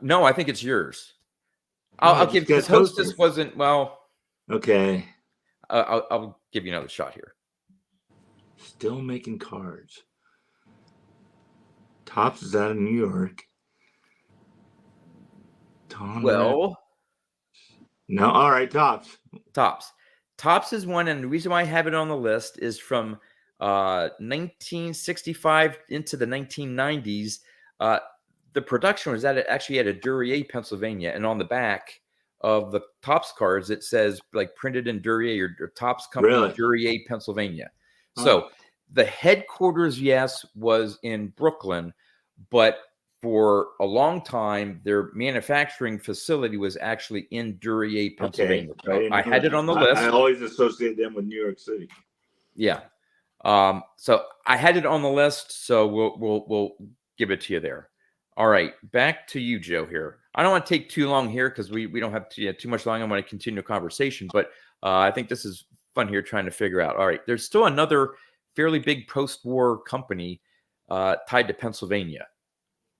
A: No, I think it's yours.
B: No,
A: I'll give, because Hostess wasn't, well.
B: Okay.
A: I'll give you another shot here.
B: Still making cards. Tops is out of New York.
A: Well,
B: no, all right, Tops.
A: Tops is one, and the reason why I have it on the list is from 1965 into the 1990s. The production was actually at a Duryea, Pennsylvania, and on the back of the Tops cards it says, like, printed in Duryea or Tops Company, Duryea, Pennsylvania. So the headquarters, yes, was in Brooklyn, but for a long time, their manufacturing facility was actually in Duryea, Pennsylvania.
B: Okay.
A: So I had it on the list.
B: I always associate them with New York City.
A: Yeah. So I had it on the list, so we'll give it to you there. All right, back to you, Joe, here. I don't want to take too long here because we don't have too much long. I want to continue the conversation, but I think this is fun here trying to figure out. All right, there's still another fairly big post-war company tied to Pennsylvania.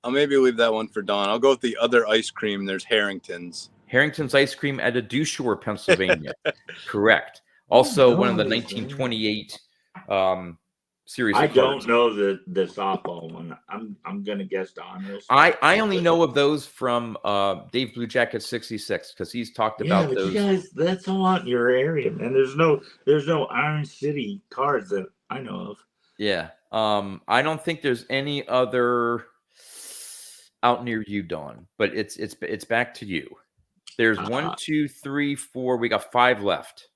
C: I'll maybe leave that one for Dawn. I'll go with the other ice cream. There's Harrington's.
A: Harrington's Ice Cream at Shore, Pennsylvania. Correct. Also, one of the 1928 series.
B: I don't know the softball one. I'm gonna guess Donruss.
A: I only know of those from Dave Blue Jacket 66 because he's talked about those.
B: You guys, that's all out in your area, man. There's no Iron City cards that I know of.
A: Yeah. I don't think there's any other out near you, Dawn, but it's back to you. There's 1, 2, 3, 4. We got 5 left.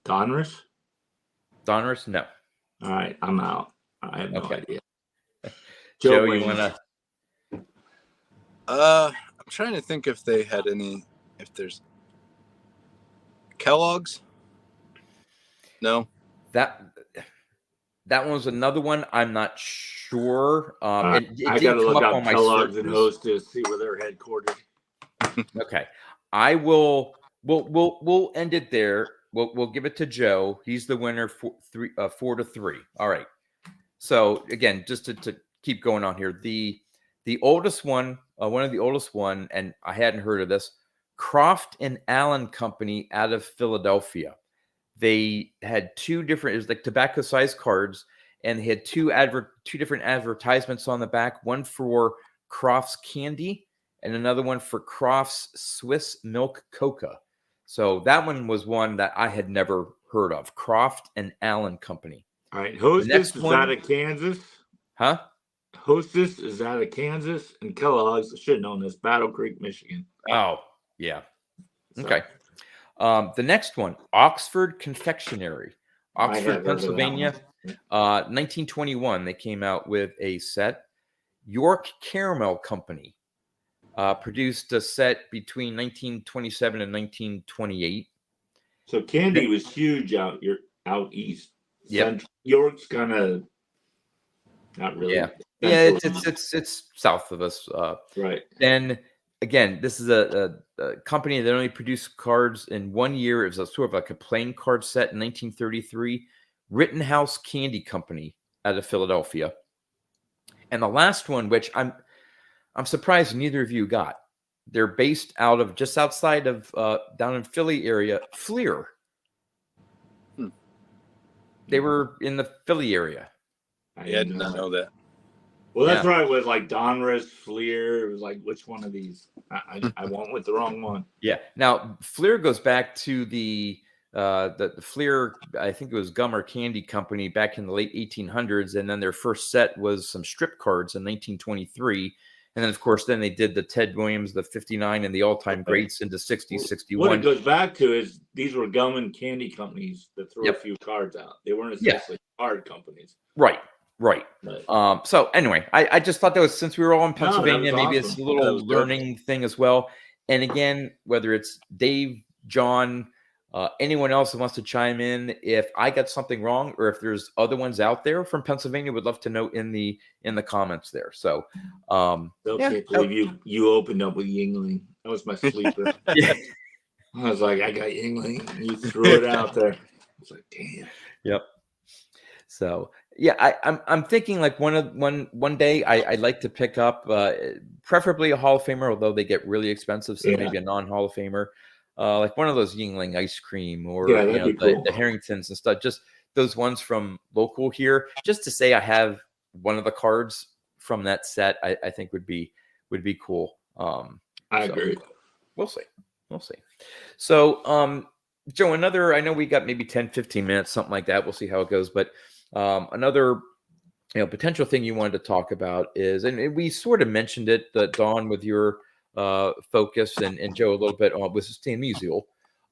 B: Donruss?
A: Donruss? No.
B: All right, I'm out. I have no idea.
A: Joe, you wanna?
C: I'm trying to think if they had any. If there's Kellogg's. No.
A: That one was another one. I'm not sure.
B: I gotta look up Kellogg's and Hostess, see where they're headquartered.
A: Okay, I will. We'll end it there. We'll give it to Joe. He's the winner, 4-3. All right. So again, just to keep going on here, the oldest one, one of the oldest one, and I hadn't heard of this, Croft and Allen Company out of Philadelphia. They had two different, it was like tobacco sized cards, and they had two different advertisements on the back, one for Croft's candy and another one for Croft's Swiss milk coca. So that one was one that I had never heard of. Croft and Allen Company.
B: All right. Hostess is out of Kansas.
A: Huh?
B: Hostess is out of Kansas, and Kellogg's, I should have known this, Battle Creek, Michigan.
A: Oh, yeah. Okay. The next one, Oxford Confectionery. Oxford, Pennsylvania. 1921, they came out with a set. York Caramel Company produced a set between 1927 and 1928.
B: So candy was huge out east.
A: Yep.
B: York's kind of not really.
A: Yeah, it's south of us.
B: Right.
A: Then again, this is a company that only produced cards in 1 year. It was a sort of like a playing card set in 1933. Rittenhouse Candy Company out of Philadelphia. And the last one, which I'm surprised neither of you got. They're based out of just outside of down in Philly area, Fleer. They were in the Philly area.
C: I did not know that.
B: Well, that's right. With like Donruss, Fleer, it was like, which one of these? I went with the wrong one.
A: Yeah. Now Fleer goes back to the Fleer, I think it was Gum or Candy Company back in the late 1800s, and then their first set was some strip cards in 1923. And then, of course, then they did the Ted Williams, the 59, and the all-time greats into 60, 61.
B: What it goes back to is these were gum and candy companies that threw a few cards out. They weren't essentially card companies.
A: Right. So anyway, I just thought that was, since we were all in Pennsylvania, maybe
B: awesome.
A: it's a little learning thing as well. And again, whether it's Dave John, anyone else who wants to chime in if I got something wrong, or if there's other ones out there from Pennsylvania, would love to know in the comments there. So,
B: Still can't believe you opened up with Yingling. That was my sleeper.
A: Yeah.
B: I was like, I got Yingling. And you threw it out there. I was like, damn.
A: Yep. So yeah, I'm thinking like one day I'd like to pick up preferably a Hall of Famer, although they get really expensive. So maybe a non-Hall of Famer, like one of those Yingling ice cream, or
B: that'd be cool.
A: the Harringtons and stuff. Just those ones from local here, just to say I have one of the cards from that set. I think would be cool.
B: I agree.
A: We'll see. So, Joe, I know we got maybe 10, 15 minutes, something like that. We'll see how it goes. But another potential thing you wanted to talk about is, and we sort of mentioned it, Dawn, with your focus, and Joe a little bit with Sustain Musial.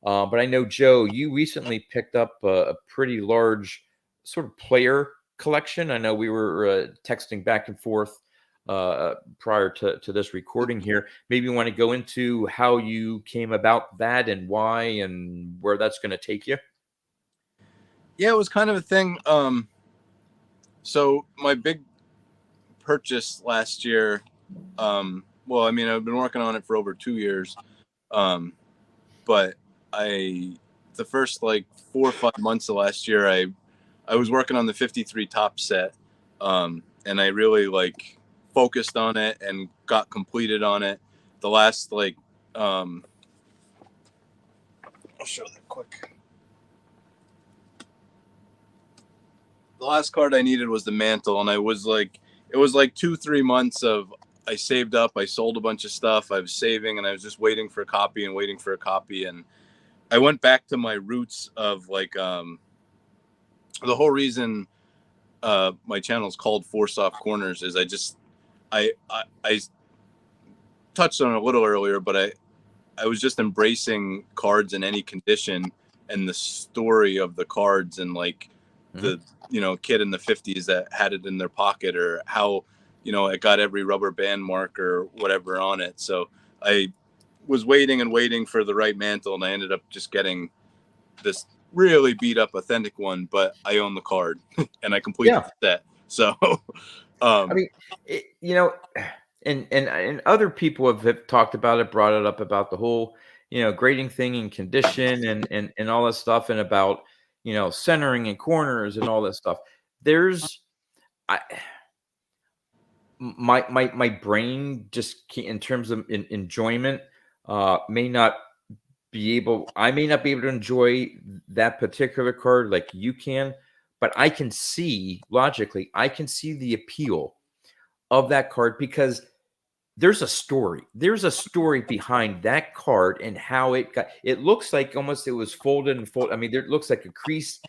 A: But I know, Joe, you recently picked up a pretty large sort of player collection. I know we were texting back and forth prior to this recording here. Maybe you want to go into how you came about that and why and where that's going to take you.
C: Yeah, it was kind of a thing. So my big purchase last year, well, I mean, I've been working on it for over 2 years. But the first like 4 or 5 months of last year, I was working on the 53 top set. And I really like focused on it and got completed on it. The last I'll show that quick. The last card I needed was the mantle, and it was like 2-3 months of I saved up, I sold a bunch of stuff, I was saving, and I was just waiting for a copy, and I went back to my roots of the whole reason my channel is called 4SoftCorners is I touched on it a little earlier, but I was just embracing cards in any condition and the story of the cards, and the kid in the 50s that had it in their pocket, or how it got every rubber band mark or whatever on it. So I was waiting for the right mantle, and I ended up just getting this really beat up authentic one, but I own the card and I completed the set. So
A: I mean, and other people have talked about it, brought it up about the whole grading thing and condition and all that stuff, and about centering and corners and all that stuff. My brain just in terms of enjoyment may not be able to enjoy that particular card like you can, but I can see logically, the appeal of that card, because there's a story behind that card and how it looks like almost it was folded and folded. I mean, there looks like a crease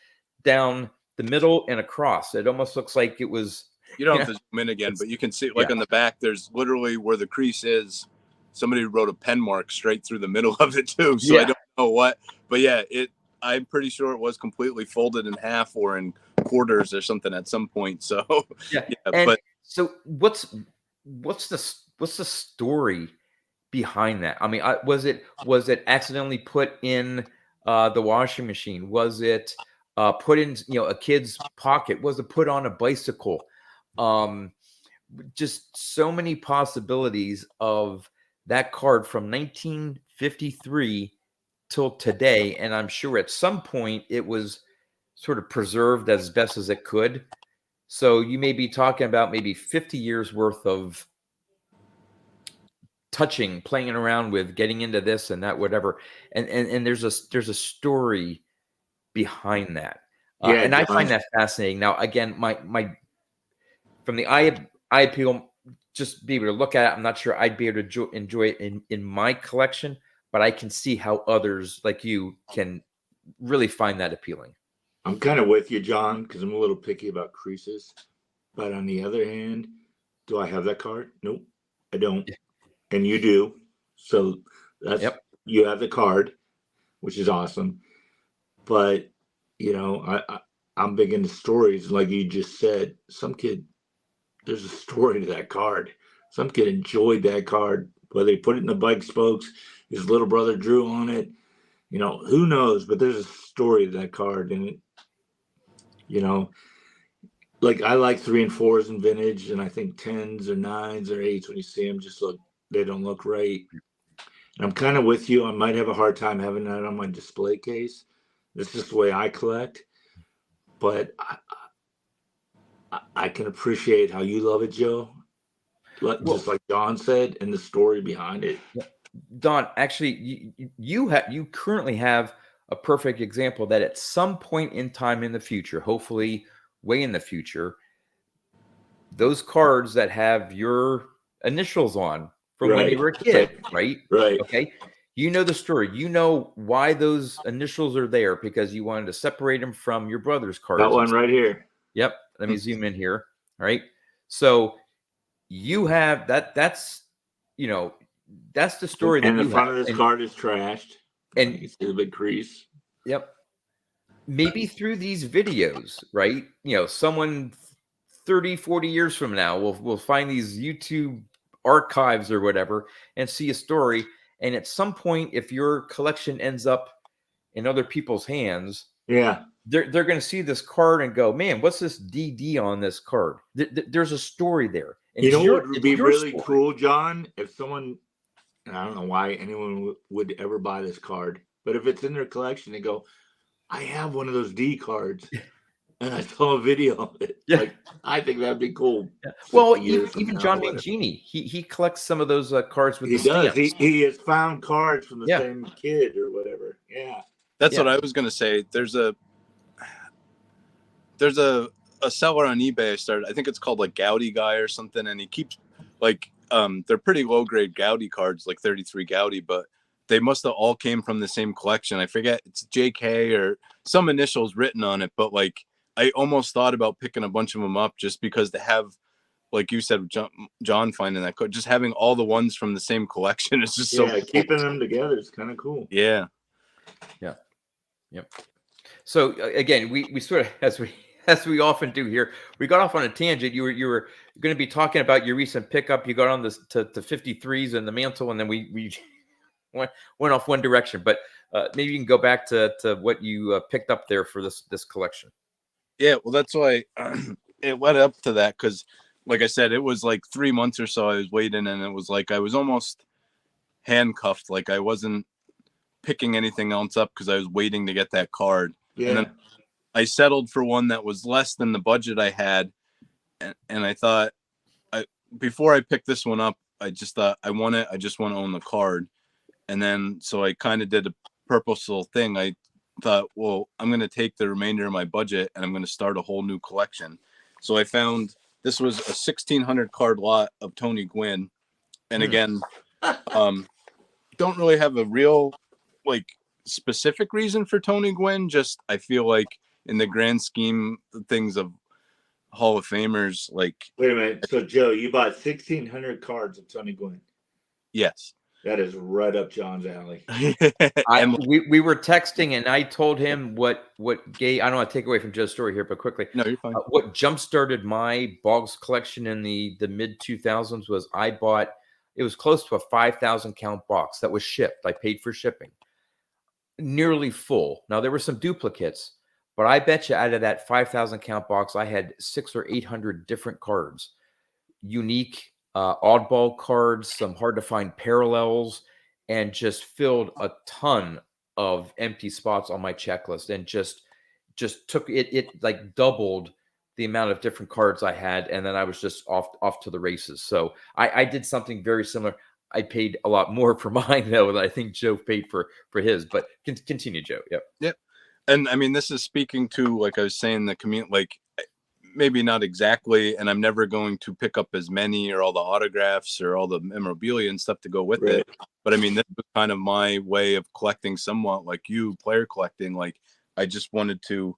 A: down the middle and across. It almost looks like it was.
C: You don't have to zoom in again, but you can see on the back, there's literally where the crease is. Somebody wrote a pen mark straight through the middle of it too. So I don't know what, but I'm pretty sure it was completely folded in half or in quarters or something at some point. So
A: but so what's the story behind that? I mean, was it accidentally put in the washing machine? Was it put in a kid's pocket? Was it put on a bicycle? Just so many possibilities of that card from 1953 till today, and I'm sure at some point it was sort of preserved as best as it could. So you may be talking about maybe 50 years worth of touching, playing around with, getting into this and that, whatever. And there's a story behind that. And I find that fascinating. Now, again, my from the eye appeal, just be able to look at it, I'm not sure I'd be able to enjoy it in my collection, but I can see how others like you can really find that appealing.
B: I'm kind of with you, John, because I'm a little picky about creases. But on the other hand, do I have that card? Nope, I don't. And you do. So that's you have the card, which is awesome. But I'm big into stories, like you just said. Some kid, there's a story to that card. Some kid enjoyed that card, whether they put it in the bike spokes, his little brother drew on it, You know, who knows? But there's a story to that card, and it, you know, like I like 3 and 4s in vintage, and I think 10s or 9s or 8s when you see them just look, they don't look right. And I'm kind of with you. I might have a hard time having that on my display case. That's just the way I collect. But I can appreciate how you love it, Joe. Just like Don said, and the story behind it.
A: Don, actually, you currently have a perfect example that at some point in time in the future, hopefully way in the future, those cards that have your initials on from when you were a kid, right?
B: Right.
A: Okay. You know the story. You know why those initials are there because you wanted to separate them from your brother's cards.
B: Got one right here.
A: Yep. Let me zoom in here. All right. So you have that's, you know, that's the story.
B: And
A: that
B: the front of this card is trashed. And you can see the big crease.
A: Yep. Maybe through these videos, right? You know, someone 30, 40 years from now will find these YouTube archives or whatever and see a story. And at some point, if your collection ends up in other people's hands,
B: yeah,
A: they're going to see this card and go, man, what's this DD on this card? There's a story there. And
B: you know what would be really cool, John? If someone, and I don't know why anyone would ever buy this card, but if it's in their collection, they go, I have one of those D cards. And I saw a video of it.
A: Yeah.
B: Like, I think that'd be cool.
A: Yeah. Well, even John Mangini, he collects some of those cards with the stamps.
B: He has found cards from the same kid or whatever. Yeah.
C: That's what I was gonna say. There's a seller on eBay I started. I think it's called like Gaudy Guy or something, and he keeps like they're pretty low grade Gaudy cards, like 33 Gaudy, but they must have all came from the same collection. I forget, it's JK or some initials written on it, but like I almost thought about picking a bunch of them up just because they have, like you said, John finding that code, just having all the ones from the same collection is just so cool.
B: Keeping them together is kind of cool.
A: Yeah. Yep. So again, we sort of, as we often do here, we got off on a tangent. You were going to be talking about your recent pickup. You got on this to 53s and the mantle, and then we went off one direction. But maybe you can go back to what you picked up there for this collection.
C: Yeah, well, that's why it led up to that because, like I said, it was like 3 months or so I was waiting, and it was like I was almost handcuffed. Like I wasn't picking anything else up because I was waiting to get that card.
B: Yeah.
C: And then I settled for one that was less than the budget I had, and I thought, before I picked this one up, I just thought I just want to own the card, and then so I kind of did a purposeful thing. I thought, well, I'm going to take the remainder of my budget and I'm going to start a whole new collection. So I found this was a 1,600 card lot of Tony Gwynn. And again, don't really have a real like specific reason for Tony Gwynn. Just, I feel like in the grand scheme of things of Hall of Famers, like.
B: Wait a minute. So Joe, you bought 1,600 cards of Tony Gwynn.
C: Yes.
B: That is right up John's alley.
A: We were texting, and I told him what I don't want to take away from Joe's story here, but quickly.
C: No, you're fine.
A: What jump started my Boggs collection in the mid 2000s was I bought. It was close to a 5,000 count box that was shipped. I paid for shipping, nearly full. Now there were some duplicates, but I bet you out of that 5,000 count box, I had 600 or 800 different cards, unique. Oddball cards, some hard to find parallels, and just filled a ton of empty spots on my checklist, and just took it like doubled the amount of different cards I had, and then I was just off to the races. So I did something very similar. I paid a lot more for mine though than I think Joe paid for his. But continue, Joe. Yep.
C: And I mean, this is speaking to, like I was saying, the community, like. Maybe not exactly, and I'm never going to pick up as many or all the autographs or all the memorabilia and stuff to go with it. But I mean, this was kind of my way of collecting, somewhat like you, player collecting. Like I just wanted to,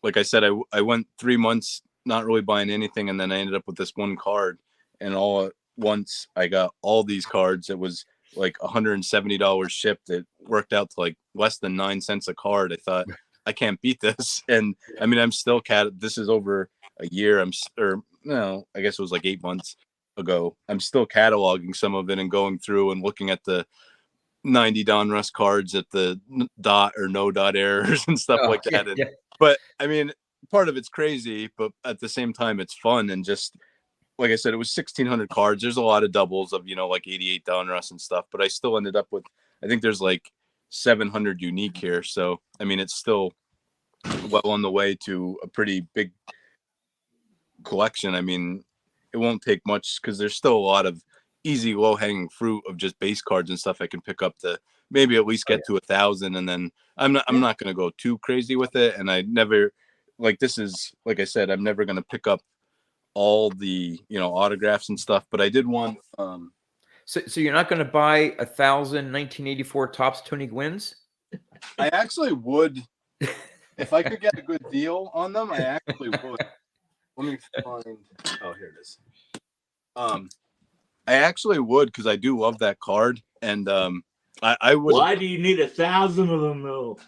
C: like I said, I went 3 months not really buying anything, and then I ended up with this one card, and all at once I got all these cards. It was like $170 shipped. It worked out to like less than 9 cents a card. I thought, I can't beat this. And I mean, I'm still this is over a year. I guess it was like 8 months ago. I'm still cataloging some of it and going through and looking at the 90 Donruss cards at the dot or no dot errors and stuff
A: Oh,
C: like
A: yeah,
C: that. And,
A: yeah.
C: but I mean, part of it's crazy, but at the same time, it's fun. And just like I said, it was 1,600 cards. There's a lot of doubles of, like 88 Donruss and stuff, but I still ended up with, I think there's like 700 unique here. So, I mean, it's still well on the way to a pretty big collection. I mean, it won't take much because there's still a lot of easy, low hanging fruit of just base cards and stuff I can pick up to maybe at least get to 1,000. And then I'm not going to go too crazy with it. And I never, this is, like I said, I'm never going to pick up all the, autographs and stuff, but I did want,
A: So you're not going to buy 1,000 1984 Topps Tony Gwynns?
C: I actually would, if I could get a good deal on them, I actually would. Let me find. Oh, here it is. I actually would, because I do love that card, and I would.
B: Why do you need 1,000 of them though?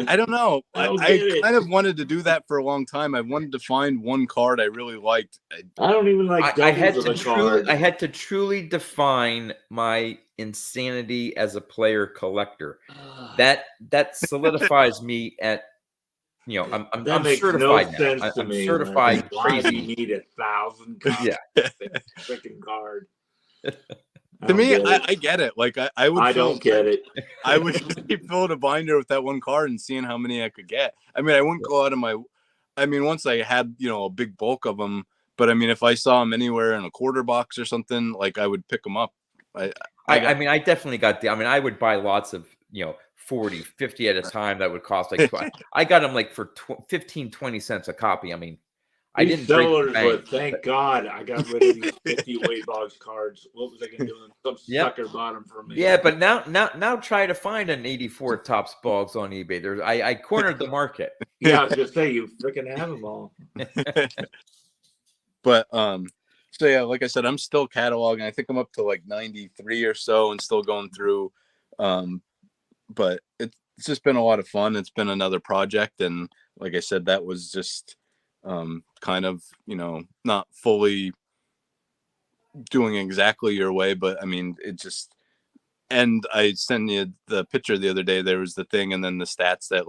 C: I don't know.
B: I
C: kind of wanted to do that for a long time. I wanted to find one card I really liked.
B: I don't even like doubles of a card.
A: I had to truly define my insanity as a player collector. That solidifies me at, I'm
B: makes
A: certified
B: no sense
A: now.
B: to
A: I'm
B: me.
A: certified
B: Why do
A: crazy.
B: you need 1,000 cards?
A: Yeah.
B: Freaking card.
C: To me, I get it. Like I would.
B: I don't get it.
C: I would keep filling a binder with that one card and seeing how many I could get. I mean, I wouldn't go out of my. I mean, once I had a big bulk of them, but I mean, if I saw them anywhere in a quarter box or something, like I would pick them up.
A: I mean, I definitely got I would buy lots of 40, 50 at a time. That would cost like I got them like for 15, 20 cents a copy. I mean, I didn't break the bank,
B: but thank God I got rid of these 50 weight box cards. What was I going to do? Some sucker bought them for me.
A: Yeah, but now try to find an 84 Topps Boggs on eBay. I cornered the market.
B: Yeah, I was going to say, you freaking have them all.
C: But so yeah, like I said, I'm still cataloging. I think I'm up to like 93 or so and still going through. But it's just been a lot of fun. It's been another project, and like I said, that was just kind of not fully doing exactly your way, but I mean it just. And I sent you the picture the other day. There was the thing, and then the stats that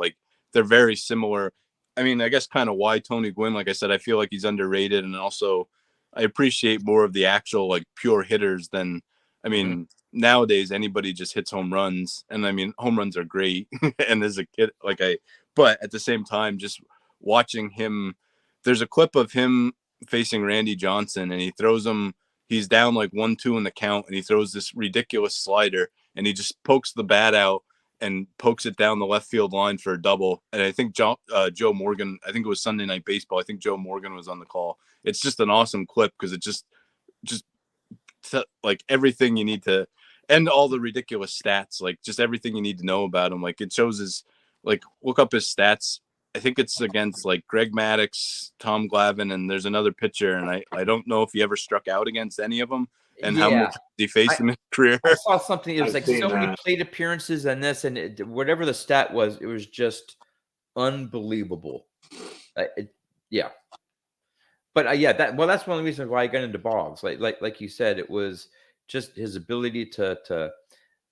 C: they're very similar. I mean, I guess kind of why Tony Gwynn. Like I said, I feel like he's underrated, and also I appreciate more of the actual pure hitters than. I mean, nowadays anybody just hits home runs, and I mean home runs are great. And as a kid, but at the same time, just watching him. There's a clip of him facing Randy Johnson, and he throws him. He's down 1-2 in the count, and he throws this ridiculous slider, and he just pokes the bat out and pokes it down the left field line for a double. And I think Joe Morgan, I think it was Sunday Night Baseball. I think Joe Morgan was on the call. It's just an awesome clip because it just everything you need to, and all the ridiculous stats, just everything you need to know about him. It shows his, look up his stats. I think it's against Greg Maddux, Tom Glavine, and there's another pitcher, and I don't know if he ever struck out against any of them and how much he faced in his career.
A: I saw something. It was so many plate appearances and this and whatever the stat was, it was just unbelievable. Yeah. But that's one of the reasons why I got into Boggs. Like you said, it was just his ability to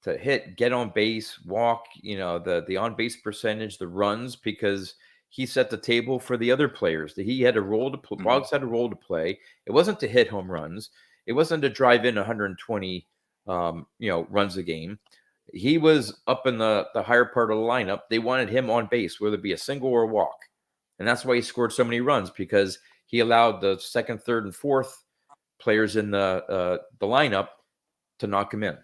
A: hit, get on base, walk, the on base percentage, the runs, because he set the table for the other players. He had a role to play. Boggs had a role to play. It wasn't to hit home runs. It wasn't to drive in 120, runs a game. He was up in the higher part of the lineup. They wanted him on base, whether it be a single or a walk. And that's why he scored so many runs, because he allowed the second, third, and fourth players in the lineup to knock him in.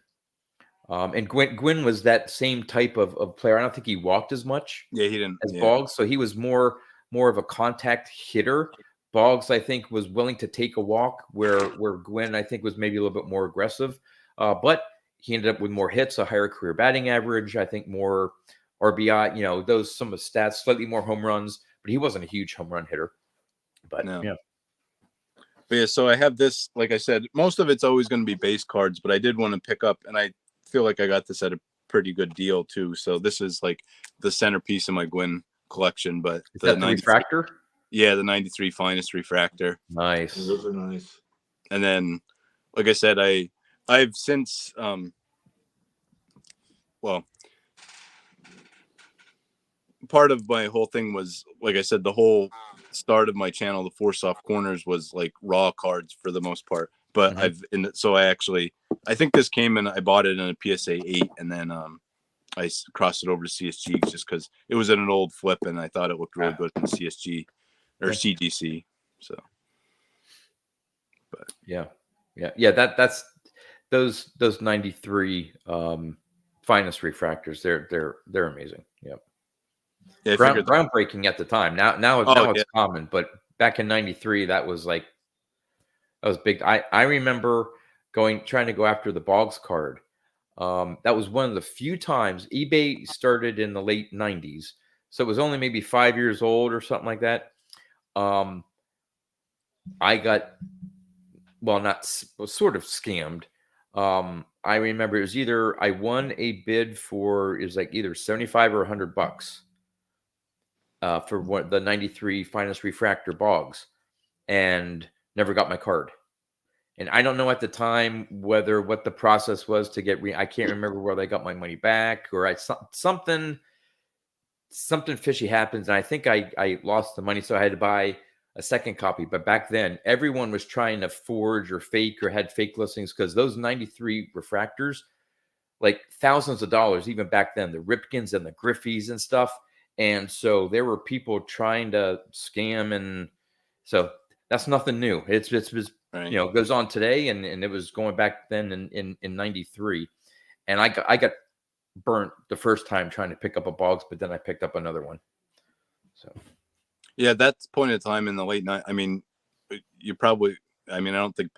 A: And Gwynn was that same type of player. I don't think he walked as much.
C: Yeah, he didn't.
A: As Boggs, so he was more of a contact hitter. Boggs, I think, was willing to take a walk, where Gwynn, I think, was maybe a little bit more aggressive. But he ended up with more hits, a higher career batting average, I think more RBI, those some of the stats, slightly more home runs, but he wasn't a huge home run hitter. But
C: no. Yeah. But yeah, so I have this, like I said, most of it's always going to be base cards, but I did want to pick up, and I feel like I got this at a pretty good deal too. So this is the centerpiece of my Gwynn collection. But
A: is the 93 refractor?
C: Yeah, the 93 finest refractor.
A: Nice.
B: Those are nice.
C: And then, like I said, I've since well, part of my whole thing was, like I said, the whole start of my channel, the 4SoftCorners, was like raw cards for the most part. But so I think this came in, I bought it in a PSA 8, and then I crossed it over to CSG just because it was in an old flip, and I thought it looked really good in the CSG or CGC. So, but
A: yeah. That's those 93 finest refractors. They're amazing. Yep.
C: yeah, I figured.
A: Groundbreaking at the time. Now it's common, but back in 93, that was big. I remember trying to go after the Boggs card. That was one of the few times. eBay started in the late 90s, so it was only maybe 5 years old or something like that. I got, well, not sort of scammed. I remember it was either I won a bid for, it was like either 75 or $100 for the 93 finest refractor Boggs, and never got my card. And I don't know at the time what the process was to get I can't remember whether I got my money back or something fishy happens, and I think I lost the money, so I had to buy a second copy. But back then, everyone was trying to forge or fake or had fake listings, because those 93 refractors, like thousands of dollars, even back then, the Ripkins and the Griffies and stuff. And so there were people trying to scam, and so that's nothing new. It's
C: right.
A: Goes on today, and it was going back then in 93. And I got burnt the first time trying to pick up a Boggs, but then I picked up another one. So
C: yeah, that's point of time in the late night. I mean, you probably, I don't think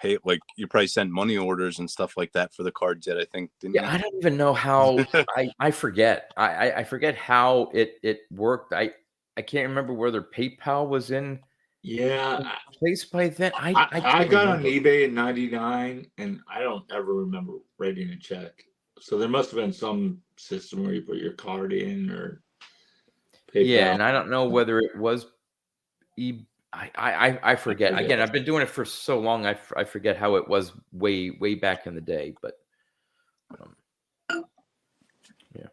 C: you probably sent money orders and stuff like that for the cards yet, I think, didn't you?
A: I don't even know how. I forget. I forget how it worked. I can't remember whether PayPal was in place by then.
B: I got on eBay in 99, and I don't ever remember writing a check. So there must have been some system where you put your card in or PayPal.
A: Yeah, and I don't know whether it was I forget. Again, I've been doing it for so long, I forget how it was way back in the day. But yeah,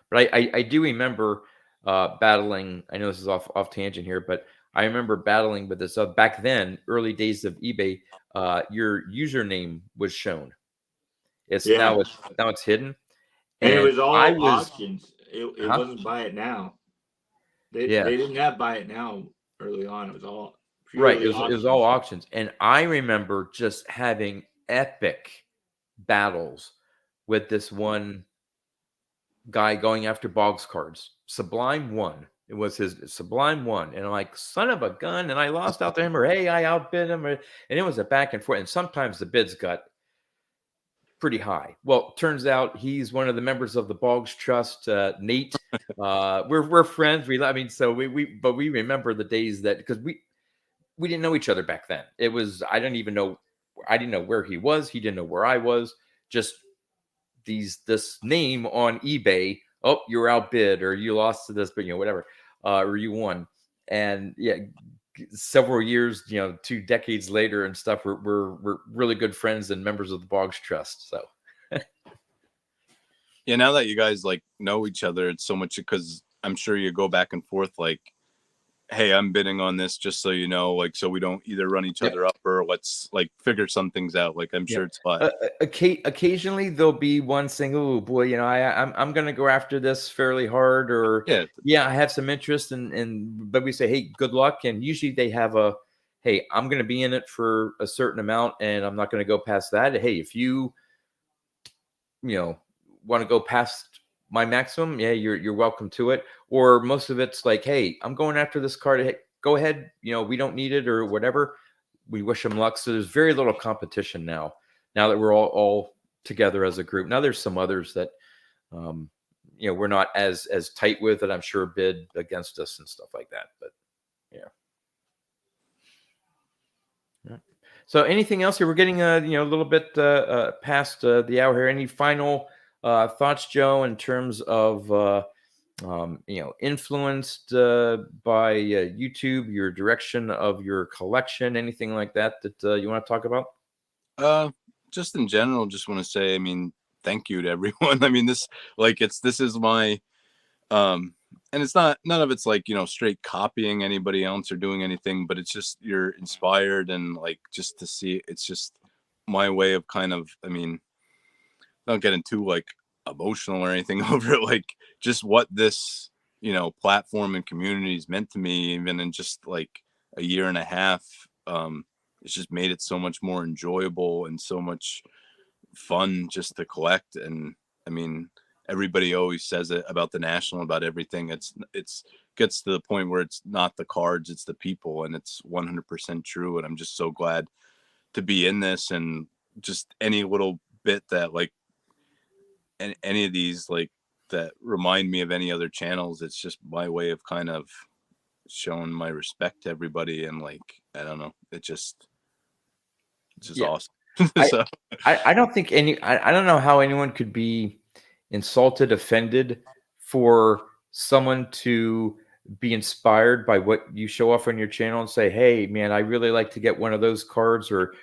A: but I do remember battling. I know this is off tangent here, but I remember battling with this back then, early days of eBay. Your username was shown. Now it's hidden,
B: and it was all auctions. It wasn't buy it now. They didn't have buy it now early on. It was all
A: right. It was all auctions, and I remember just having epic battles with this one guy going after Boggs cards. Sublime won. It was his Sublime won, and I'm like, son of a gun, and I lost out to him, or hey, I outbid him, and it was a back and forth. And sometimes the bids got pretty high. Well, turns out he's one of the members of the Boggs Trust, Nate. We're friends. We remember the days that, because we didn't know each other back then. It was, I didn't know where he was. He didn't know where I was. Just this name on eBay. Oh, you were outbid, or you lost to this, but whatever, or you won. And several years, 2 decades later and stuff, we're really good friends and members of the Boggs Trust. So
C: yeah, now that you guys know each other, it's so much, because I'm sure you go back and forth hey, I'm bidding on this, just so you know, so we don't either run each other up, or let's figure some things out. I'm sure it's fun.
A: Occasionally there'll be one single, oh boy, I'm going to go after this fairly hard, or I have some interest, but we say, hey, good luck. And usually they have hey, I'm going to be in it for a certain amount, and I'm not going to go past that. Hey, if you want to go past my maximum, you're welcome to it. Or most of it's hey, I'm going after this card. Hey, go ahead. We don't need it, or whatever. We wish them luck. So there's very little competition now that we're all together as a group. Now there's some others that, we're not as tight with, that I'm sure bid against us and stuff like that. But yeah. So anything else here? We're getting a little bit past the hour here. Any final thoughts, Joe, in terms of influenced by YouTube, your direction of your collection, anything like that you want to talk about?
C: Just in general, just want to say, thank you to everyone. I mean, this is my, and it's not, none of it's like, straight copying anybody else or doing anything, but it's just, you're inspired, and like, just to see, it's just my way of kind of, I mean, not getting too like emotional or anything over it, like just what this, platform and community is meant to me, even in just like a year and a half. It's just made it so much more enjoyable and so much fun just to collect. And I mean, everybody always says it about the national, about everything. It's gets to the point where it's not the cards, it's the people, and it's 100% true. And I'm just so glad to be in this, and just any little bit that like any of these like that remind me of any other channels, it's just my way of kind of showing my respect to everybody. And like, I don't know, it's just
A: Yeah.
C: awesome.
A: I,
C: So
A: I don't think I don't know how anyone could be insulted, offended for someone to be inspired by what you show off on your channel and say, hey man, I really like to get one of those cards, or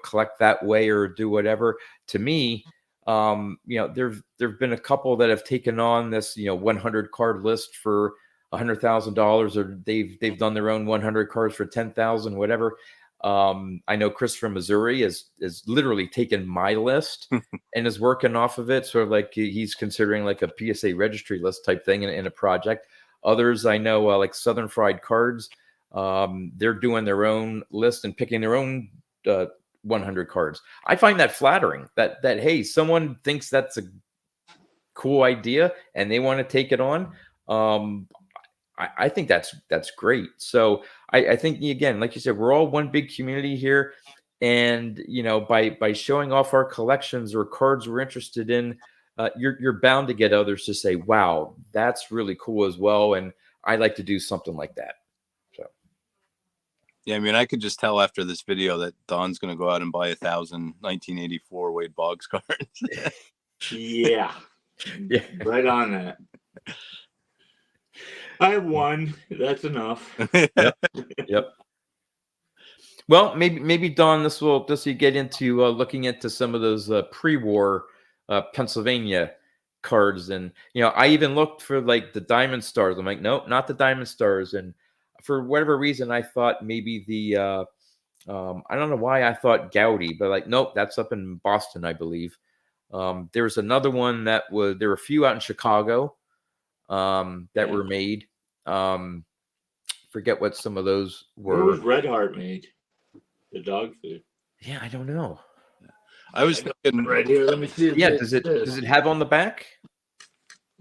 A: collect that way, or do whatever. To me, there've been a couple that have taken on this 100 card list for $100,000, or they've done their own 100 cards for 10,000, whatever. I know Chris from Missouri is literally taken my list and is working off of it. Sort of like he's considering like a PSA registry list type thing in a project. Others I know, like Southern Fried Cards, they're doing their own list and picking their own 100 cards. I find that flattering that hey, someone thinks that's a cool idea and they want to take it on. I think that's great. So I think, again, like you said, we're all one big community here, and by showing off our collections or cards we're interested in, you're bound to get others to say, "Wow, that's really cool as well," and I'd like to do something like that. So
C: yeah, I mean, I could just tell after this video that Don's going to go out and buy 1,000 1984 Wade Boggs cards.
B: Yeah.
A: Yeah.
B: Right on that. I have one. That's enough.
A: Yep. Well, maybe Don, this you get into looking into some of those pre-war Pennsylvania cards, and I even looked for like the Diamond Stars. I'm like, nope, not the Diamond Stars. And for whatever reason, I thought maybe the I don't know why I thought Gowdy, but like, nope, that's up in Boston, I believe. There was another one there were a few out in Chicago that were made. Forget what some of those
B: Where
A: were.
B: was Red Heart made? The dog food.
A: Yeah, I don't know.
C: I was thinking
B: right here. Let me see. If
A: does it have on the back?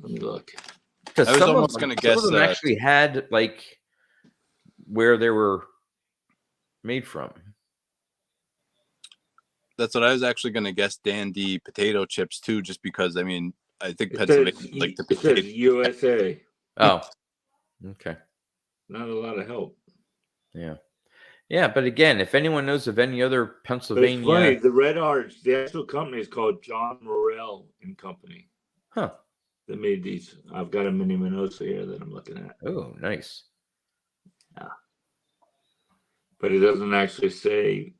B: Let me look.
A: Because
C: I was almost going to guess
A: some of them actually had like where they were made from.
C: That's what I was actually going to guess. Dan D potato chips too, just because I mean I think Pennsylvania like the potato.
B: USA.
A: Oh, okay.
B: Not a lot of help.
A: Yeah, but again, if anyone knows of any other Pennsylvania,
B: it's funny, the Red Hearts, the actual company is called John Morrell and Company.
A: Huh?
B: They made these. I've got a mini Minosa here that I'm looking at.
A: Oh, nice.
B: Yeah, but it doesn't actually say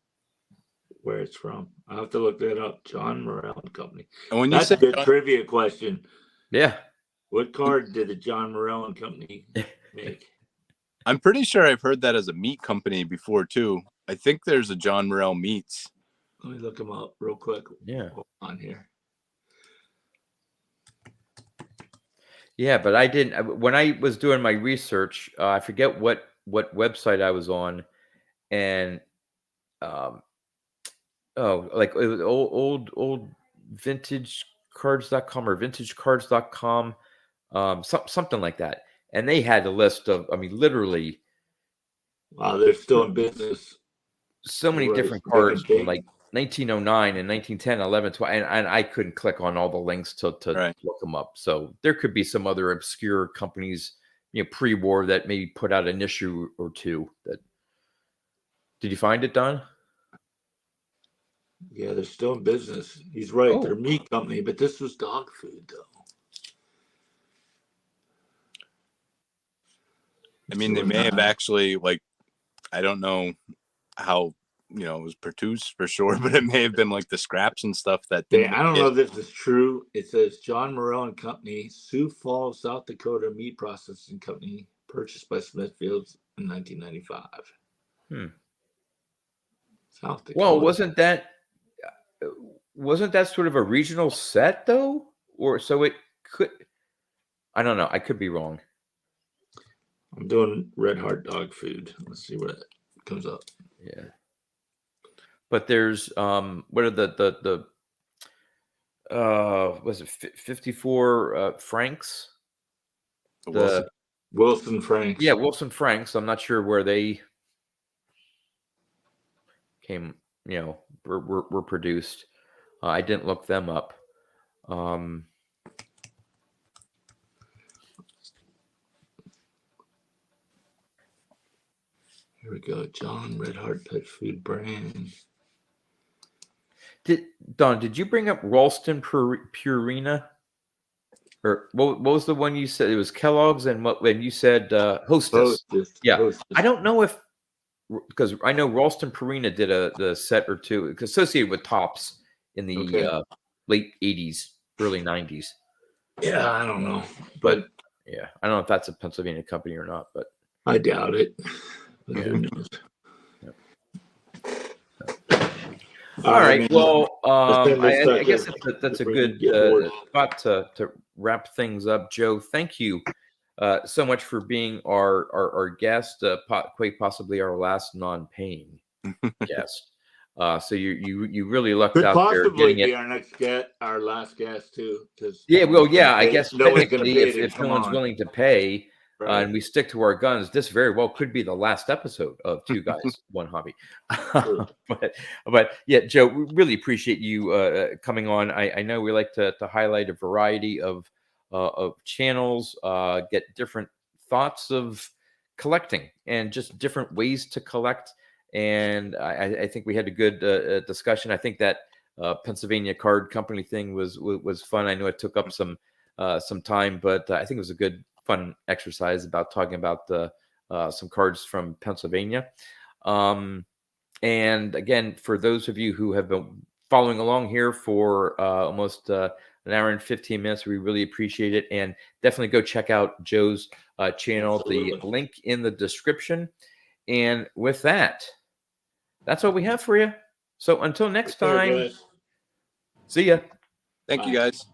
B: where it's from. I'll have to look that up. John Morrell and Company. And when that's a good trivia question.
A: Yeah.
B: What card did the John Morrell and Company make?
C: I'm pretty sure I've heard that as a meat company before too. I think there's a John Morrell Meats.
B: Let me look them up real quick.
A: Yeah.
B: Hold on here.
A: Yeah, but I didn't. When I was doing my research, I forget what website I was on, and like it was old vintagecards.com or vintagecards.com, something like that. And they had a list of, I mean, literally,
B: wow, they're still in business.
A: So many different cards from like 1909 and 1910, 11, 12, and I couldn't click on all the links to look them up. So there could be some other obscure companies, pre-war that maybe put out an issue or two. That did you find it, Don?
B: Yeah, they're still in business. He's right. Oh. They're a meat company, but this was dog food, though.
C: I mean, they may have actually, like, I don't know how it was produced for sure, but it may have been like the scraps and stuff that didn't
B: I don't
C: make
B: know
C: it.
B: if this is true. It says John Morrell and Company, Sioux Falls, South Dakota Meat Processing Company, purchased by Smithfields in 1995. South Dakota.
A: Well, wasn't that sort of a regional set though? Or so it could, I don't know. I could be wrong.
B: I'm doing Red Heart dog food. Let's see what comes up.
A: Yeah. But there's what are the was it 54 Franks?
B: Wilson Franks.
A: Yeah, Wilson Franks. I'm not sure where they came, were produced. I didn't look them up.
B: Here we go. John Red Heart Pet Food Brand.
A: Did you bring up Ralston Purina? Or what was the one you said? It was Kellogg's, and when you said Hostess. Yeah.
B: Hostess.
A: I don't know if, because I know Ralston Purina did the set or two associated with Tops in the late 80s, early 90s.
B: Yeah, I don't know. But
A: yeah, I don't know if that's a Pennsylvania company or not, but
B: I doubt it. But who knows?
A: All right. Well, I guess that's a
B: before
A: good
B: you get bored.
A: spot to wrap things up. Joe, thank you so much for being our guest, quite possibly our last non-paying guest. So you really lucked
B: Could
A: out there
B: possibly
A: getting
B: be
A: it.
B: our next guest, our last guest too. Because
A: I guess
B: no one's gonna
A: technically,
B: pay
A: if
B: to
A: no
B: come
A: one's
B: on.
A: willing to pay.
B: Right.
A: And we stick to our guns, this very well could be the last episode of Two Guys, One Hobby. but yeah, Joe, we really appreciate you coming on. I know we like to highlight a variety of channels, get different thoughts of collecting and just different ways to collect. And I think we had a good discussion. I think that Pennsylvania Card Company thing was fun. I know it took up some time, but I think it was a good fun exercise about talking about some cards from Pennsylvania. And again, for those of you who have been following along here for almost an hour and 15 minutes, we really appreciate it. And definitely go check out Joe's channel.
B: Absolutely.
A: The link in the description. And with that, that's what we have for you. So until next time,
B: guys.
A: see ya.
C: Thank you, guys.